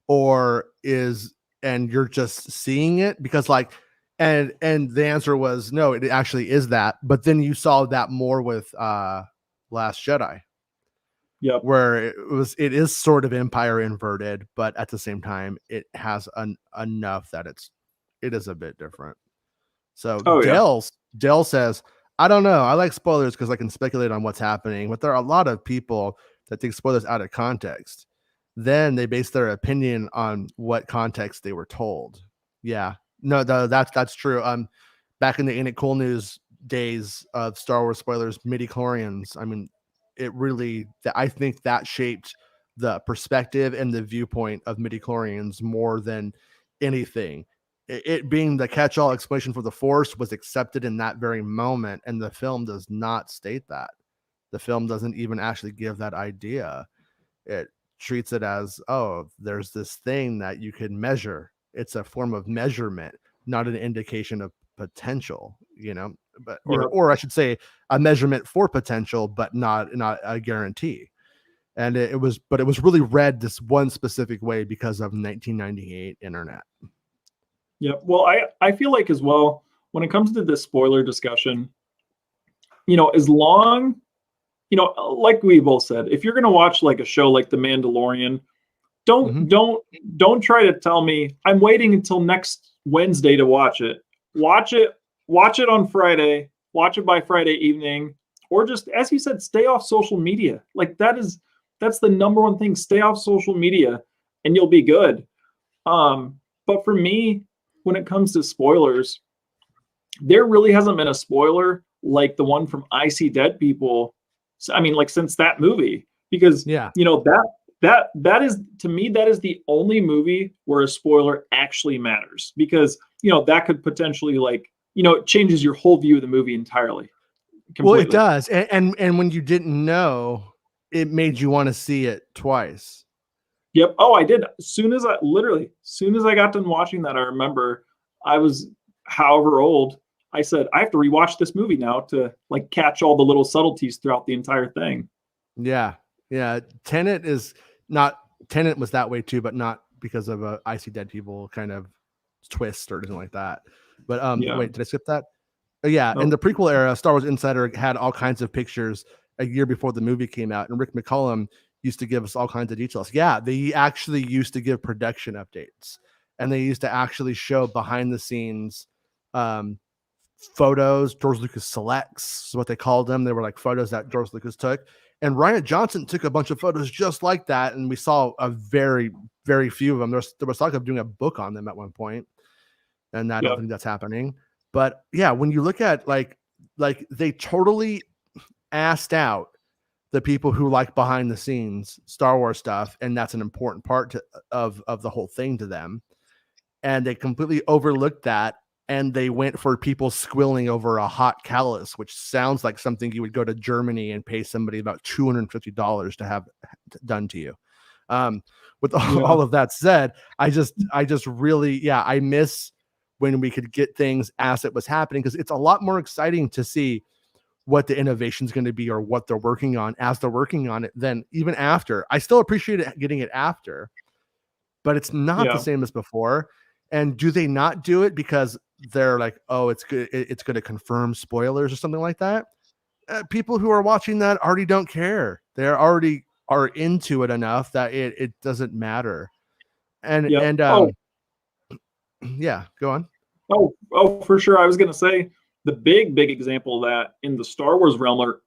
or is and you're just seeing it because like and the answer was no, it actually is that. But then you saw that more with Last Jedi, Yep. where it is sort of empire inverted, but at the same time it has enough that it is a bit different. So Oh yeah. Dale says, I don't know. I like spoilers because I can speculate on what's happening, but there are a lot of people that take spoilers out of context. Then they base their opinion on what context they were told. Yeah, no, that's true. Back in the Ain't It Cool News days of Star Wars spoilers, midi chlorians. I mean, it really. I think that shaped the perspective and the viewpoint of midi chlorians more than anything. It being the catch-all explanation for the Force was accepted in that very moment, and the film does not state that. The film doesn't even actually give that idea. It treats it as, oh, there's this thing that you can measure. It's a form of measurement, not an indication of potential, but Yep. or I should say a measurement for potential, but not a guarantee. And it was really read this one specific way because of 1998 internet. Yep. Well, I feel like as well when it comes to this spoiler discussion, as long like we both said, if you're gonna watch like a show like The Mandalorian, Mm-hmm. don't try to tell me I'm waiting until next Wednesday to watch it. Watch it, watch it on Friday, watch it by Friday evening, or just as you said, stay off social media. Like that's the number one thing. Stay off social media and you'll be good. But for me, when it comes to spoilers, there really hasn't been a spoiler like the one from I See Dead People. I mean, like since that movie, because Yeah. that is to me that is the only movie where a spoiler actually matters, because that could potentially it changes your whole view of the movie entirely, Well, it completely. does. And when you didn't know, it made you want to see it twice. Yep. Oh, I did. As soon as I got done watching that, I remember I was however old. I said, I have to rewatch this movie now to like catch all the little subtleties throughout the entire thing. Yeah. Yeah, Tenet is not. Tenet was that way too, but not because of a I See Dead People kind of twist or anything like that. But Yeah. wait, did I skip that? Yeah, in Nope. the prequel era, Star Wars Insider had all kinds of pictures a year before the movie came out, and Rick McCollum used to give us all kinds of details. Yeah, they actually used to give production updates, and they used to actually show behind the scenes um, photos. George Lucas selects is what they called them. They were like photos that George Lucas took, and Ryan Johnson took a bunch of photos just like that, and we saw a very few of them. There was talk of doing a book on them at one point, and I don't Yep. think that's happening. But yeah, when you look at like they totally asked out the people who like behind the scenes Star Wars stuff, and that's an important part of the whole thing to them. And they completely overlooked that, and they went for people squilling over a hot callus, which sounds like something you would go to Germany and pay somebody about $250 to have done to you. With Yeah. all of that said, I just really, yeah, I miss when we could get things as it was happening, because it's a lot more exciting to see what the innovation is going to be or what they're working on as they're working on it than even after. I still appreciate it getting it after, but it's not the Yeah. same as before. And do they not do it because they're like, oh, it's good, it's going to confirm spoilers or something like that? People who are watching that already don't care. They already are into it enough that it doesn't matter. And Yep. and Oh, yeah, go on. oh, for sure. I was gonna say the big example of that in the Star Wars realm are,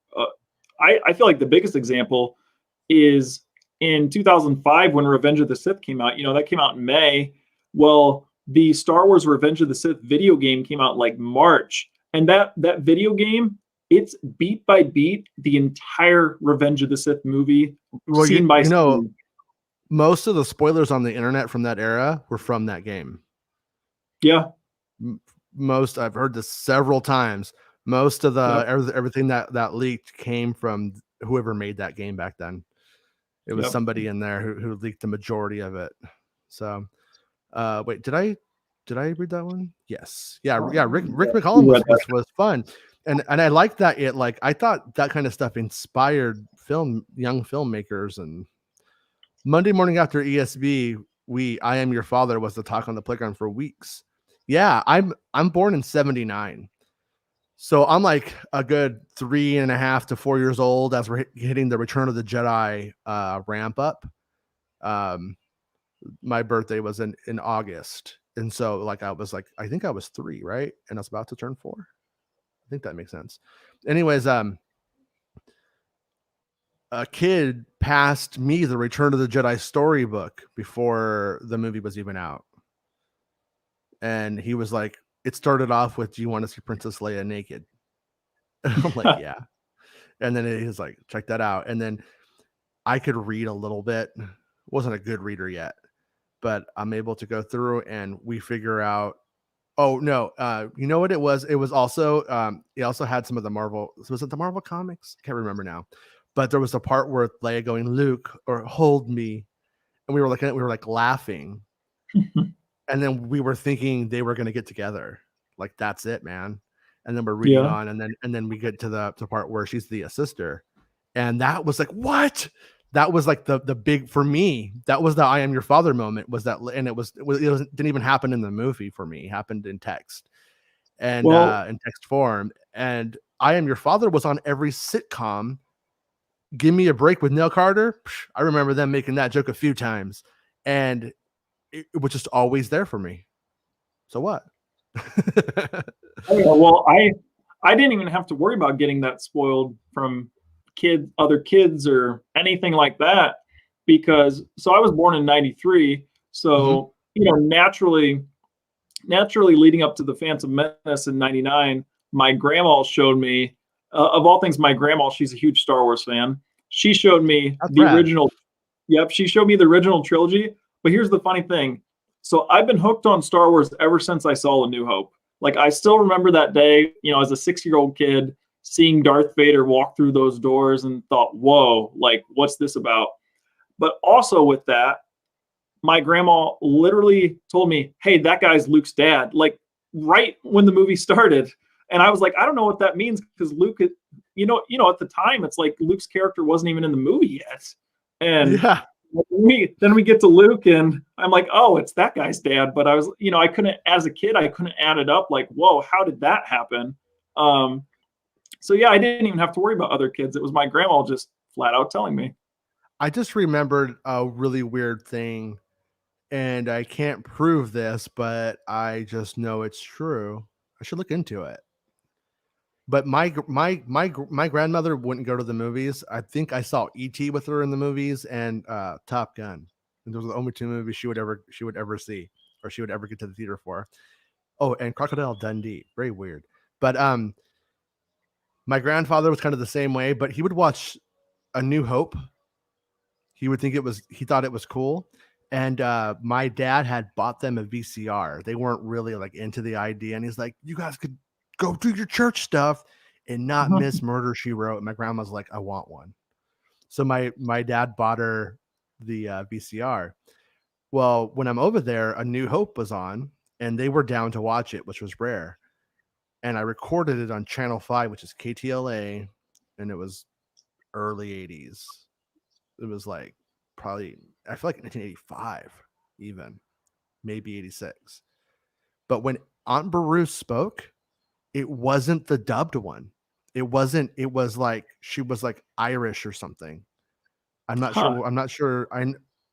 I feel like the biggest example is in 2005 when Revenge of the Sith came out. You know, that came out in May. Well, the Star Wars Revenge of the Sith video game came out like March, and that video game, it's beat by beat the entire Revenge of the Sith movie, Well, scene by you know, scene. most of the spoilers on the internet from that era were from that game. Yeah. Most, I've heard this several times. Most of the Yep. everything that leaked came from whoever made that game back then. It was Yep. somebody in there who leaked the majority of it. So, wait, did I read that one? Yes. Yeah. Rick McCollum You read that. was fun, and I like that. I thought that kind of stuff inspired young filmmakers. And Monday morning after ESB, I Am Your Father was the talk on the playground for weeks. Yeah, I'm born in '79. So I'm like a good 3.5 to 4 years old as we're hitting the Return of the Jedi ramp up. Um, my birthday was in August, and so like I think I was 3, right, and I was about to turn 4. I think that makes sense. Anyways, a kid passed me the Return of the Jedi storybook before the movie was even out, and he was like, "It started off with, do you want to see Princess Leia naked?" I'm like, "Yeah." And then he's like, "Check that out." And then I could read a little bit. Wasn't a good reader yet, but I'm able to go through and we figure out. Oh no, you know what it was? It was also it also had some of the Marvel. Was it the Marvel comics? Can't remember now. But there was a part where Leia going, "Luke," or "Hold me," and we were like laughing, and then we were thinking they were going to get together. Like, that's it, man. And then we're reading Yeah. on, and then we get to the part where she's the sister, and that was like, what? That was like the big, for me. That was the I Am Your Father moment. Was that, and didn't even happen in the movie for me. It happened in text, and Well, in text form. And I Am Your Father was on every sitcom. Give Me a Break with Nell Carter. I remember them making that joke a few times, and it was just always there for me. So what? oh, yeah, well, I didn't even have to worry about getting that spoiled from other kids or anything like that, because so I was born in 93. Mhm. So, naturally leading up to the Phantom Menace in 99, my grandma showed me, of all things, my grandma, she's a huge Star Wars fan. She showed me That's the rad. original. Yep, she showed me the original trilogy. But here's the funny thing. So I've been hooked on Star Wars ever since I saw A New Hope. Like, I still remember that day, as a 6-year-old kid, seeing Darth Vader walk through those doors and thought, whoa, like, what's this about? But also with that, my grandma literally told me, hey, that guy's Luke's dad, like right when the movie started. And I was like, I don't know what that means, because at the time, it's like Luke's character wasn't even in the movie yet, and Yeah. then we get to Luke, and I'm like, oh, it's that guy's dad. But I was, I couldn't, as a kid, I couldn't add it up. Like, whoa, how did that happen? Um, so yeah, I didn't even have to worry about other kids. It was my grandma just flat out telling me. I just remembered a really weird thing, and I can't prove this, but I just know it's true. I should look into it. But my grandmother wouldn't go to the movies. I think I saw E.T. with her in the movies and Top Gun. And those were the only two movies she would ever see or she would ever get to the theater for. Oh, and Crocodile Dundee. Very weird. But my grandfather was kind of the same way, but he would watch A New Hope. He thought it was cool. And my dad had bought them a VCR. They weren't really like into the idea. And he's like, you guys could go do your church stuff and not miss Murder She Wrote. And my grandma's like, I want one. So my dad bought her the VCR. Well, when I'm over there, A New Hope was on, and they were down to watch it, which was rare. And I recorded it on Channel 5, which is KTLA, and it was early 80s. It was like probably, I feel like 1985, even maybe 86. But when Aunt Beru spoke, it wasn't the dubbed one. It wasn't, it was like she was like Irish or something. I'm not Huh. sure. I'm not sure.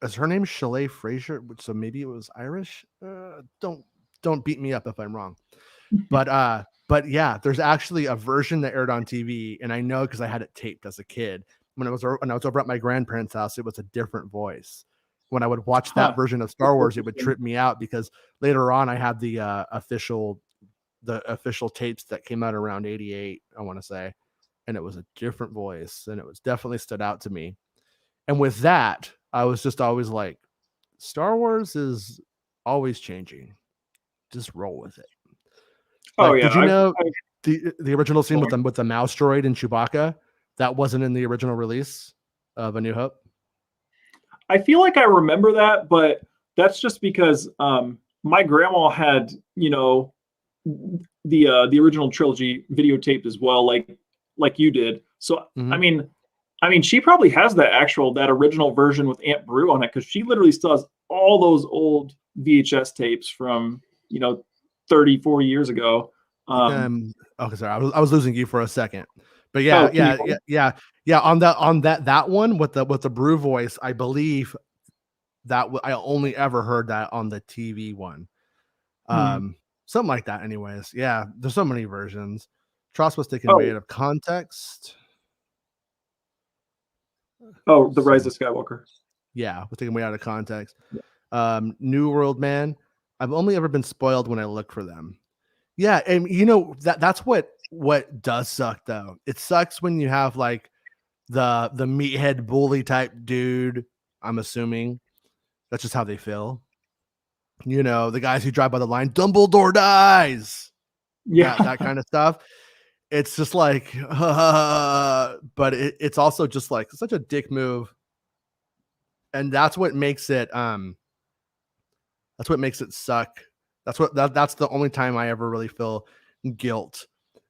Is her name Shelley Fraser? So maybe it was Irish. Don't beat me up if I'm wrong. But yeah, there's actually a version that aired on TV, and I know because I had it taped as a kid. When I was over at my grandparents' house, it was a different voice. When I would watch that Huh. version of Star Wars, it would trip me out because later on I had the official tapes that came out around 88, I want to say, and it was a different voice, and it was definitely stood out to me. And with that, I was just always like, Star Wars is always changing. Just roll with it. Oh Like, yeah, did you know I've the original scene with the mouse droid and Chewbacca that wasn't in the original release of A New Hope? I feel like I remember that, but that's just because my grandma had, the original trilogy videotaped as well, like you did. So Mm-hmm. I mean, she probably has that original version with Aunt Brew on it because she literally still has all those old VHS tapes from 30, 40 years ago. Okay, sorry, I was losing you for a second, but Oh, yeah, can you? yeah. On that one with the Brew voice, I believe that I only ever heard that on the TV one. Hmm. Something like that. Anyways, yeah, there's so many versions. Trust was taken way Oh, out of context. the Rise So of Skywalker. yeah, was taken way out of context. New World Man. I've only ever been spoiled when I look for them. Yeah, and that's what does suck though. It sucks when you have like the meathead bully type dude. I'm assuming that's just how they feel. The guys who drive by the line, Dumbledore dies. Yeah. That kind of stuff. It's just like, but it's also just like such a dick move, and that's what makes it. That's what makes it suck. That's the only time I ever really feel guilt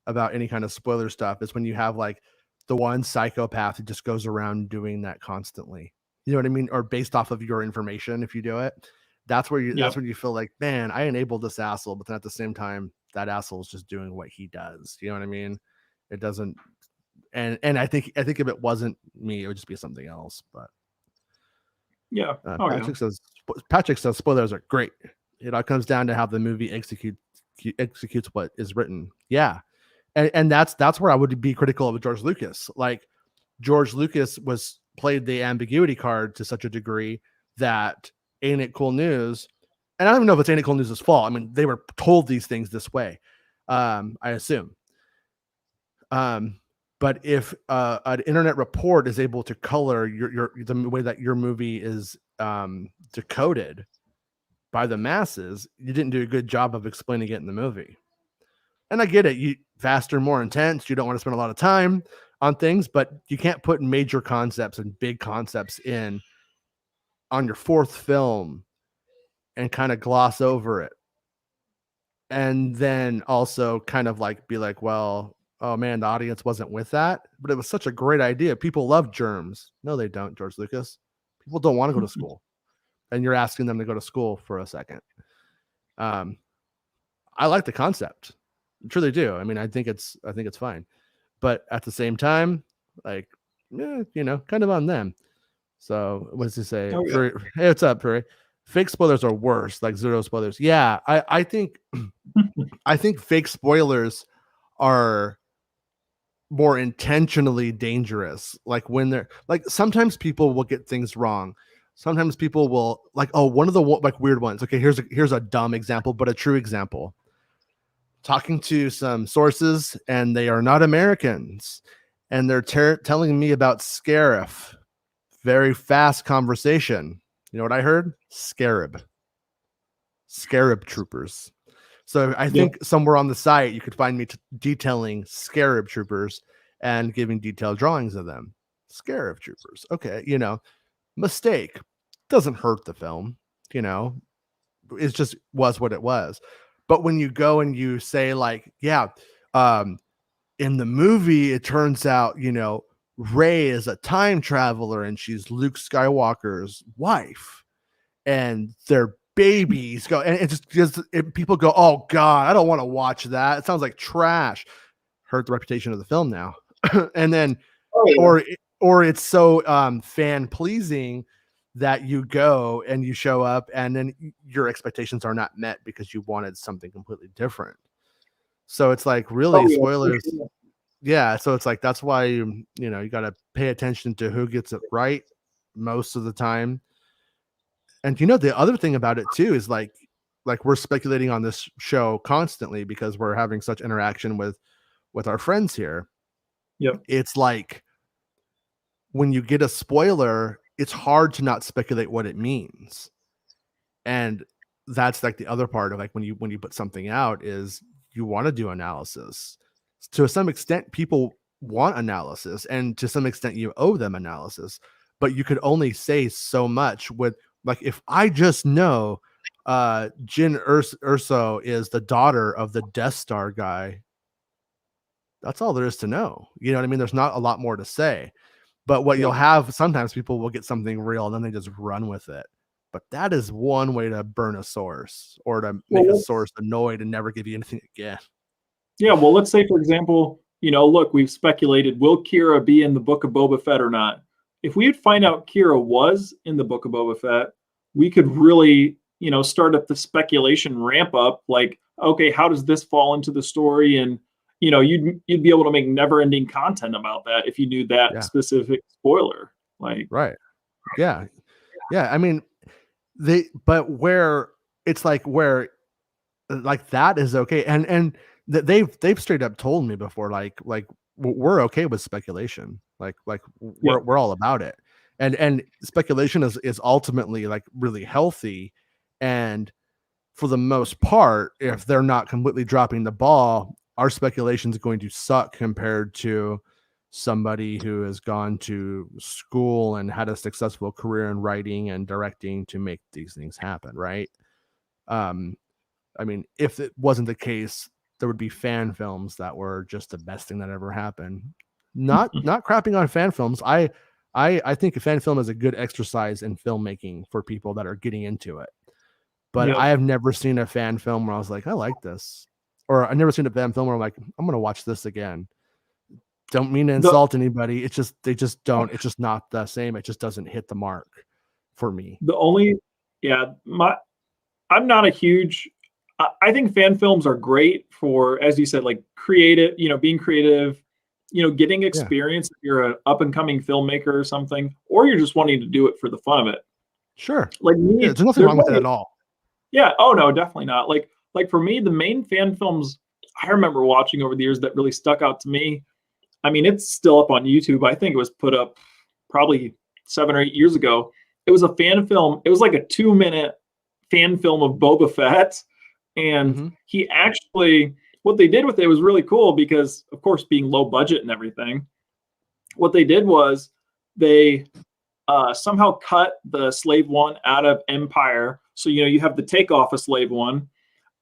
about any kind of spoiler stuff is when you have like the one psychopath who just goes around doing that constantly. You know what I mean? Or based off of your information, if you do it, that's Yep. when you feel like, man, I enabled this asshole, but then at the same time, that asshole is just doing what he does. You know what I mean? It doesn't, and I think if it wasn't me, it would just be something else. But Yeah. uh, Oh yeah. Patrick says Patrick says spoilers are great. It all comes down to how the movie executes what is written. Yeah, and that's where I would be critical of George Lucas. Like George Lucas played the ambiguity card to such a degree that Ain't It Cool News, and I don't even know if it's Ain't It Cool News' fault. I mean, they were told these things this way. I assume. Um, but if an internet report is able to color the way that your movie is decoded by the masses, you didn't do a good job of explaining it in the movie. And I get it, you faster, more intense. You don't want to spend a lot of time on things, but you can't put major concepts and big concepts in on your fourth film and kind of gloss over it. And then also kind of like be like, well, oh man, the audience wasn't with that, but it was such a great idea. People love germs. No, they don't, George Lucas. People don't want to go to school, and you're asking them to go to school for a second. Um, I like the concept. I truly do. I mean, I think it's fine, but at the same time, like, kind of on them. So what does he say? Oh yeah. Hey, what's up, Prairie? Fake spoilers are worse, like zero spoilers. Yeah, I think I think fake spoilers are more intentionally dangerous. Like when they're like, sometimes people will get things wrong. Sometimes people will like, oh, one of the like weird ones. Okay, here's a dumb example, but a true example. Talking to some sources, and they are not Americans, and they're telling me about Scarif. Very fast conversation. You know what I heard? Scarab troopers. So I Yep. think somewhere on the site you could find me detailing Scarab troopers and giving detailed drawings of them. Scarab troopers. Okay, mistake. Doesn't hurt the film, it just was what it was. But when you go and you say like, yeah, in the movie, it turns out, Rey is a time traveler and she's Luke Skywalker's wife, and their babies go, and it just people go, oh God, I don't want to watch that. It sounds like trash. Hurt the reputation of the film now. And then, Oh yeah. or it's so fan pleasing that you go and you show up and then your expectations are not met because you wanted something completely different. So it's like, really, Oh yeah. For spoilers. sure. Yeah, so it's like, that's why you got to pay attention to who gets it right most of the time. And the other thing about it too is like we're speculating on this show constantly because we're having such interaction with our friends here. Yep. It's like when you get a spoiler, it's hard to not speculate what it means. And that's like the other part of like when you put something out is you want to do analysis. To some extent, people want analysis, and to some extent you owe them analysis, but you could only say so much with, like, if I just know Jyn Erso is the daughter of the Death Star guy, that's all there is to know. You know what I mean? There's not a lot more to say. But what you'll Yep. have, sometimes people will get something real and then they just run with it. But that is one way to burn a source, or to make a Well, source annoyed and never give you anything again. yeah, well, let's say, for example, look, we've speculated, will Kira be in the Book of Boba Fett or not? If we would find out Kira was in the Book of Boba Fett, we could really, start up the speculation ramp up. Like, okay, how does this fall into the story? And you'd be able to make never-ending content about that if you knew that Yeah. specific spoiler. Like, Right. Yeah. Yeah. I mean, but where it's like, where like that is okay. And they've straight up told me before, like we're okay with speculation. Like yeah, we're all about it. And speculation is ultimately like really healthy. And for the most part, if they're not completely dropping the ball, our speculation is going to suck compared to somebody who has gone to school and had a successful career in writing and directing to make these things happen, right? Um, I mean, if it wasn't the case, there would be fan films that were just the best thing that ever happened. Not crapping on fan films. I think a fan film is a good exercise in filmmaking for people that are getting into it. But yeah. I have never seen a fan film where I was like, I like this. Or I've never seen a fan film where I'm like, I'm gonna watch this again. Don't mean to The insult anybody. It's just they just don't. It's just not the same. It just doesn't hit the mark for me. the only, yeah, I'm not a huge. I think fan films are great for, as you said, like creative, being creative, getting Yeah, experience. If you're an up and coming filmmaker or something, or you're just wanting to do it for the fun of it. sure. Like Yeah, me, there's nothing there's wrong with it only, at all. yeah, oh no, definitely not. Like for me, the main fan films I remember watching over the years that really stuck out to me. I mean, it's still up on YouTube. I think it was put up probably 7 or 8 years ago. It was a fan film. It was like a 2 minute fan film of Boba Fett. And Mm-hmm. he actually, what they did with it was really cool because, of course, being low budget and everything, what they did was they somehow cut the slave one out of Empire. So, you have the takeoff of slave one,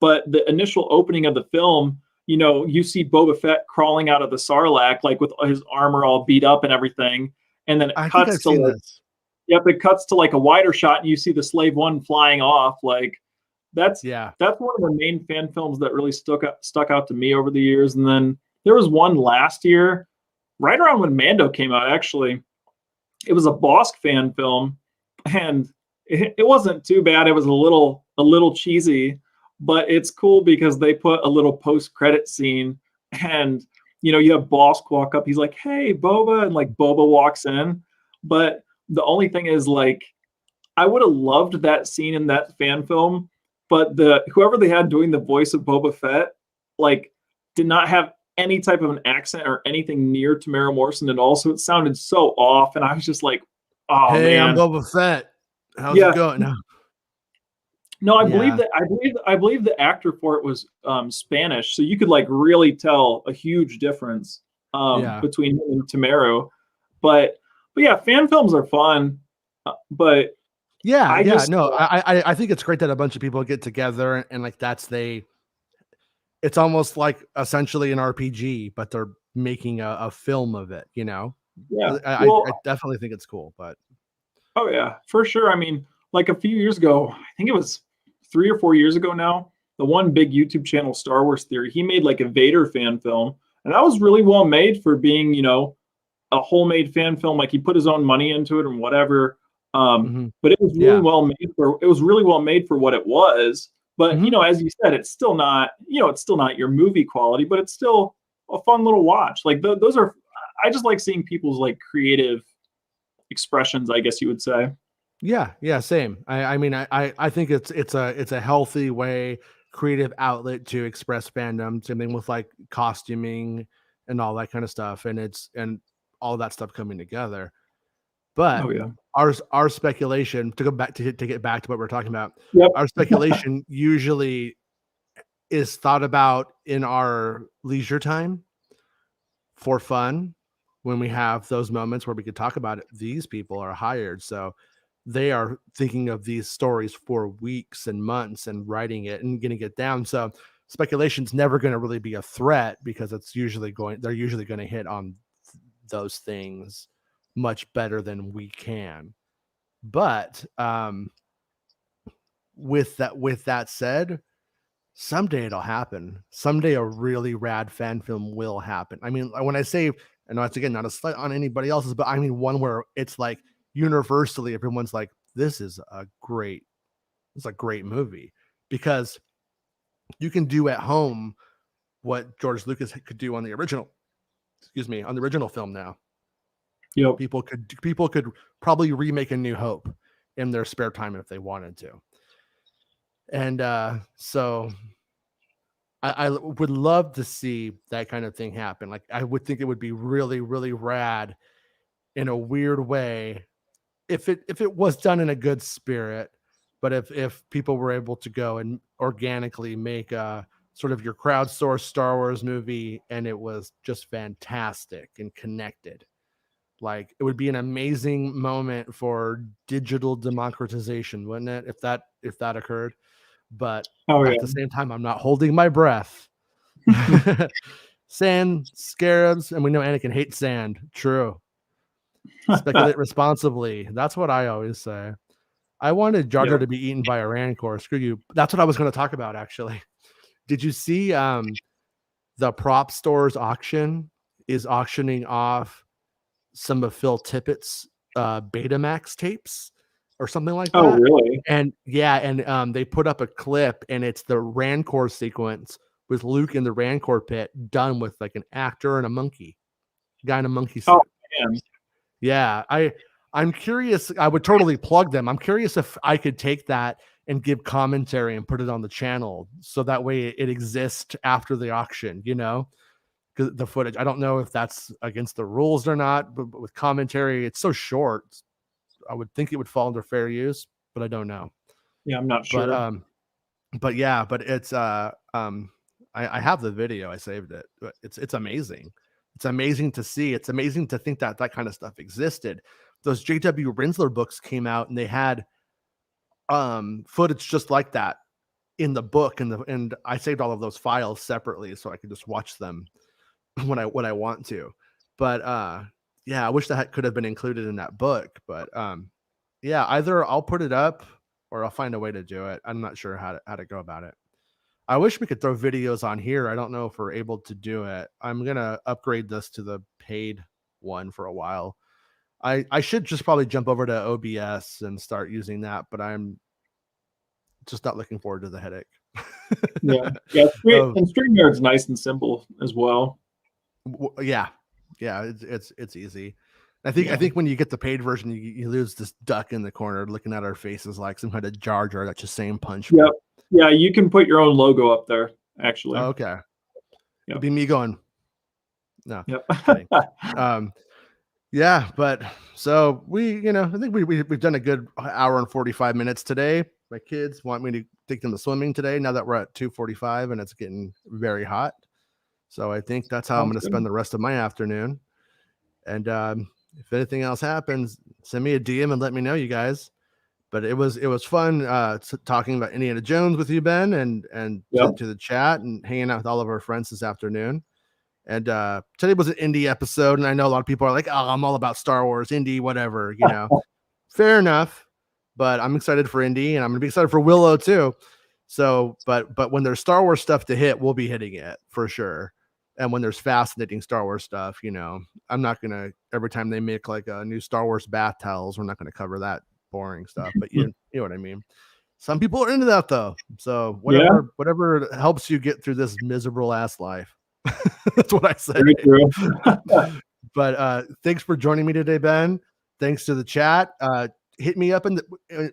but the initial opening of the film, you see Boba Fett crawling out of the Sarlacc, like with his armor all beat up and everything. And then it I think cuts I've to seen like, this. yep, it cuts to like a wider shot and you see the Slave One flying off. Like that's Yeah. that's one of the main fan films that really stuck out to me over the years. And then there was one last year, right around when Mando came out, actually. It was a Bosk fan film, and it wasn't too bad. It was a little cheesy, but it's cool because they put a little post credit scene, and you have Bosk walk up. He's like, "Hey, Boba," and like Boba walks in. But the only thing is, like, I would have loved that scene in that fan film, but the whoever they had doing the voice of Boba Fett, like, did not have any type of an accent or anything near Tamara Morrison at all. So it sounded so off, and I was just like, "Oh Hey, I'm man, Boba Fett. How's it yeah." going? No. No, I believe Yeah. that I believe the actor for it was Spanish, so you could like really tell a huge difference Yeah. between him and Tamara. But yeah, fan films are fun, but Yeah. I Yeah. just No, I think it's great that a bunch of people get together and like it's almost like essentially an RPG, but they're making a film of it, you know? yeah. I Well, definitely think it's cool, but oh yeah, for sure. I mean, like a few years ago, I think it was 3 or 4 years ago now, the one big YouTube channel, Star Wars Theory, he made like a Vader fan film, and that was really well made for being, a homemade fan film. Like he put his own money into it and whatever. mhm. But Yeah. it was really well made for what it was. But Mhm. as you said, it's still not your movie quality, but it's still a fun little watch. Like those are, I just like seeing people's like creative expressions, I guess you would say. Yeah, yeah, same. I mean, I think it's a healthy way, creative outlet to express fandom. Same thing with like costuming and all that kind of stuff, and all that stuff coming together. But Oh yeah. our speculation to go back to get back to what we're talking about, Yep. our speculation usually is thought about in our leisure time for fun when we have those moments where we could talk about it. These people are hired, so they are thinking of these stories for weeks and months and writing it and getting it down. So speculation's never going to really be a threat because they're usually going to hit on those things much better than we can. But with that said, someday it'll happen. Someday a really rad fan film will happen. I mean, when I say, and that's again not a slight on anybody else's, but I mean one where it's like universally everyone's like, this is a great movie because you can do at home what George Lucas could do on the original film now. Yep. People could probably remake A New Hope in their spare time if they wanted to. And so I would love to see that kind of thing happen. Like I would think it would be really, really rad in a weird way if it was done in a good spirit, but if people were able to go and organically make a sort of your crowdsourced Star Wars movie and it was just fantastic and connected. Like it would be an amazing moment for digital democratization, wouldn't it? If that occurred. But Oh at the yeah. same time, I'm not holding my breath. Sand, scarabs, and we know Anakin hates sand. True. Speculate responsibly. That's what I always say. I wanted Jar Jar Yep. to be eaten by a rancor. Screw you. That's what I was going to talk about, actually. Did you see the prop stores auction is auctioning off some of Phil Tippett's Betamax tapes or something like Oh that? really? And yeah, and they put up a clip and it's the rancor sequence with Luke in the rancor pit done with like an actor and a monkey, guy in a monkey Oh suit. man. Yeah, I'm curious. I would totally plug them. I'm curious if I could take that and give commentary and put it on the channel so that way it exists after the auction, because the footage. I don't know if that's against the rules or not, but with commentary, it's so short. I would think it would fall under fair use, but I don't know. Yeah, I'm not But sure. yeah, but it's I have the video. I saved it. But it's amazing. It's amazing to see. It's amazing to think that that kind of stuff existed. Those J.W. Rinsler books came out and they had footage just like that in the book, and I saved all of those files separately so I could just watch them when I want to. But yeah, I wish that could have been included in that book. But yeah, either I'll put it up or I'll find a way to do it. I'm not sure how to go about it. I wish we could throw videos on here. I don't know if we're able to do it. I'm gonna upgrade this to the paid one for a while. I should just probably jump over to OBS and start using that, but I'm just not looking forward to the headache. Yeah, yeah. Oh, And StreamYard's nice and simple as well. yeah, yeah. It's easy. I Yeah, think when you get the paid version, you lose this duck in the corner looking at our faces like some kind of Jar Jar that's just saying punch yeah, me. yeah. You can put your own logo up there, actually. Oh, okay, it'd Yep, be me going. No, yep. kidding. Um, Yeah, but so I think we've done a good hour and 45 minutes today. My kids want me to take them to swimming today. Now that we're at 2:45 and it's getting very hot, so I think that's how I'm Sounds going to spend good. the rest of my afternoon. And if anything else happens, send me a DM and let me know, you guys. But it was fun talking about Indiana Jones with you, Ben, and Yep. to the chat and hanging out with all of our friends this afternoon. And today was an Indy episode, and I know a lot of people are like, "Oh, I'm all about Star Wars, Indy, whatever." Fair enough. But I'm excited for Indy, and I'm gonna be excited for Willow too. So, but when there's Star Wars stuff to hit, we'll be hitting it for sure. And when there's fascinating Star Wars stuff, I'm not gonna every time they make like a new Star Wars bath towels, we're not gonna cover that boring stuff. But you know what I mean. Some people are into that though. So Yeah, whatever helps you get through this miserable ass life. That's what I say. very true. But thanks for joining me today, Ben. Thanks to the chat. Hit me up in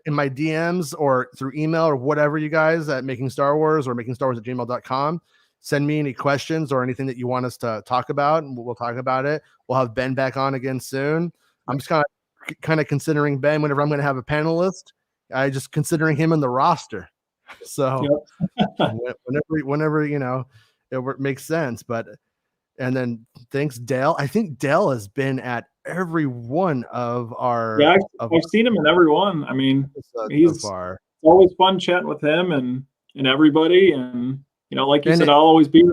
my DMs or through email or whatever, you guys, at Making Star Wars or MakingStarWars@gmail.com. Send me any questions or anything that you want us to talk about, and we'll talk about it. We'll have Ben back on again soon. I'm just kind of considering Ben whenever I'm going to have a panelist. I just considering him in the roster. So Yep. whenever it makes sense. But and then thanks, Dale. I think Dale has been at every one of Yeah, our I've seen him in every one. I mean, episodes so he's far. always fun chatting with him and everybody. And like you said, And I'll always be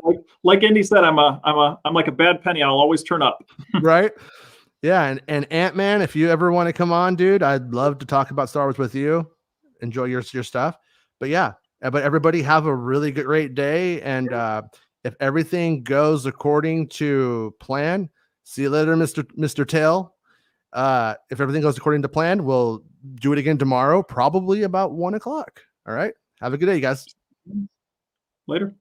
like Indy said, I'm like a bad penny. I'll always turn up. right. Yeah, and Ant-Man, if you ever want to come on, dude, I'd love to talk about Star Wars with you. Enjoy your stuff. But yeah, but everybody have a really great day. And if everything goes according to plan, see you later, Mr. Tail. If everything goes according to plan, we'll do it again tomorrow, probably about 1:00. All right. Have a good day, you guys. Later.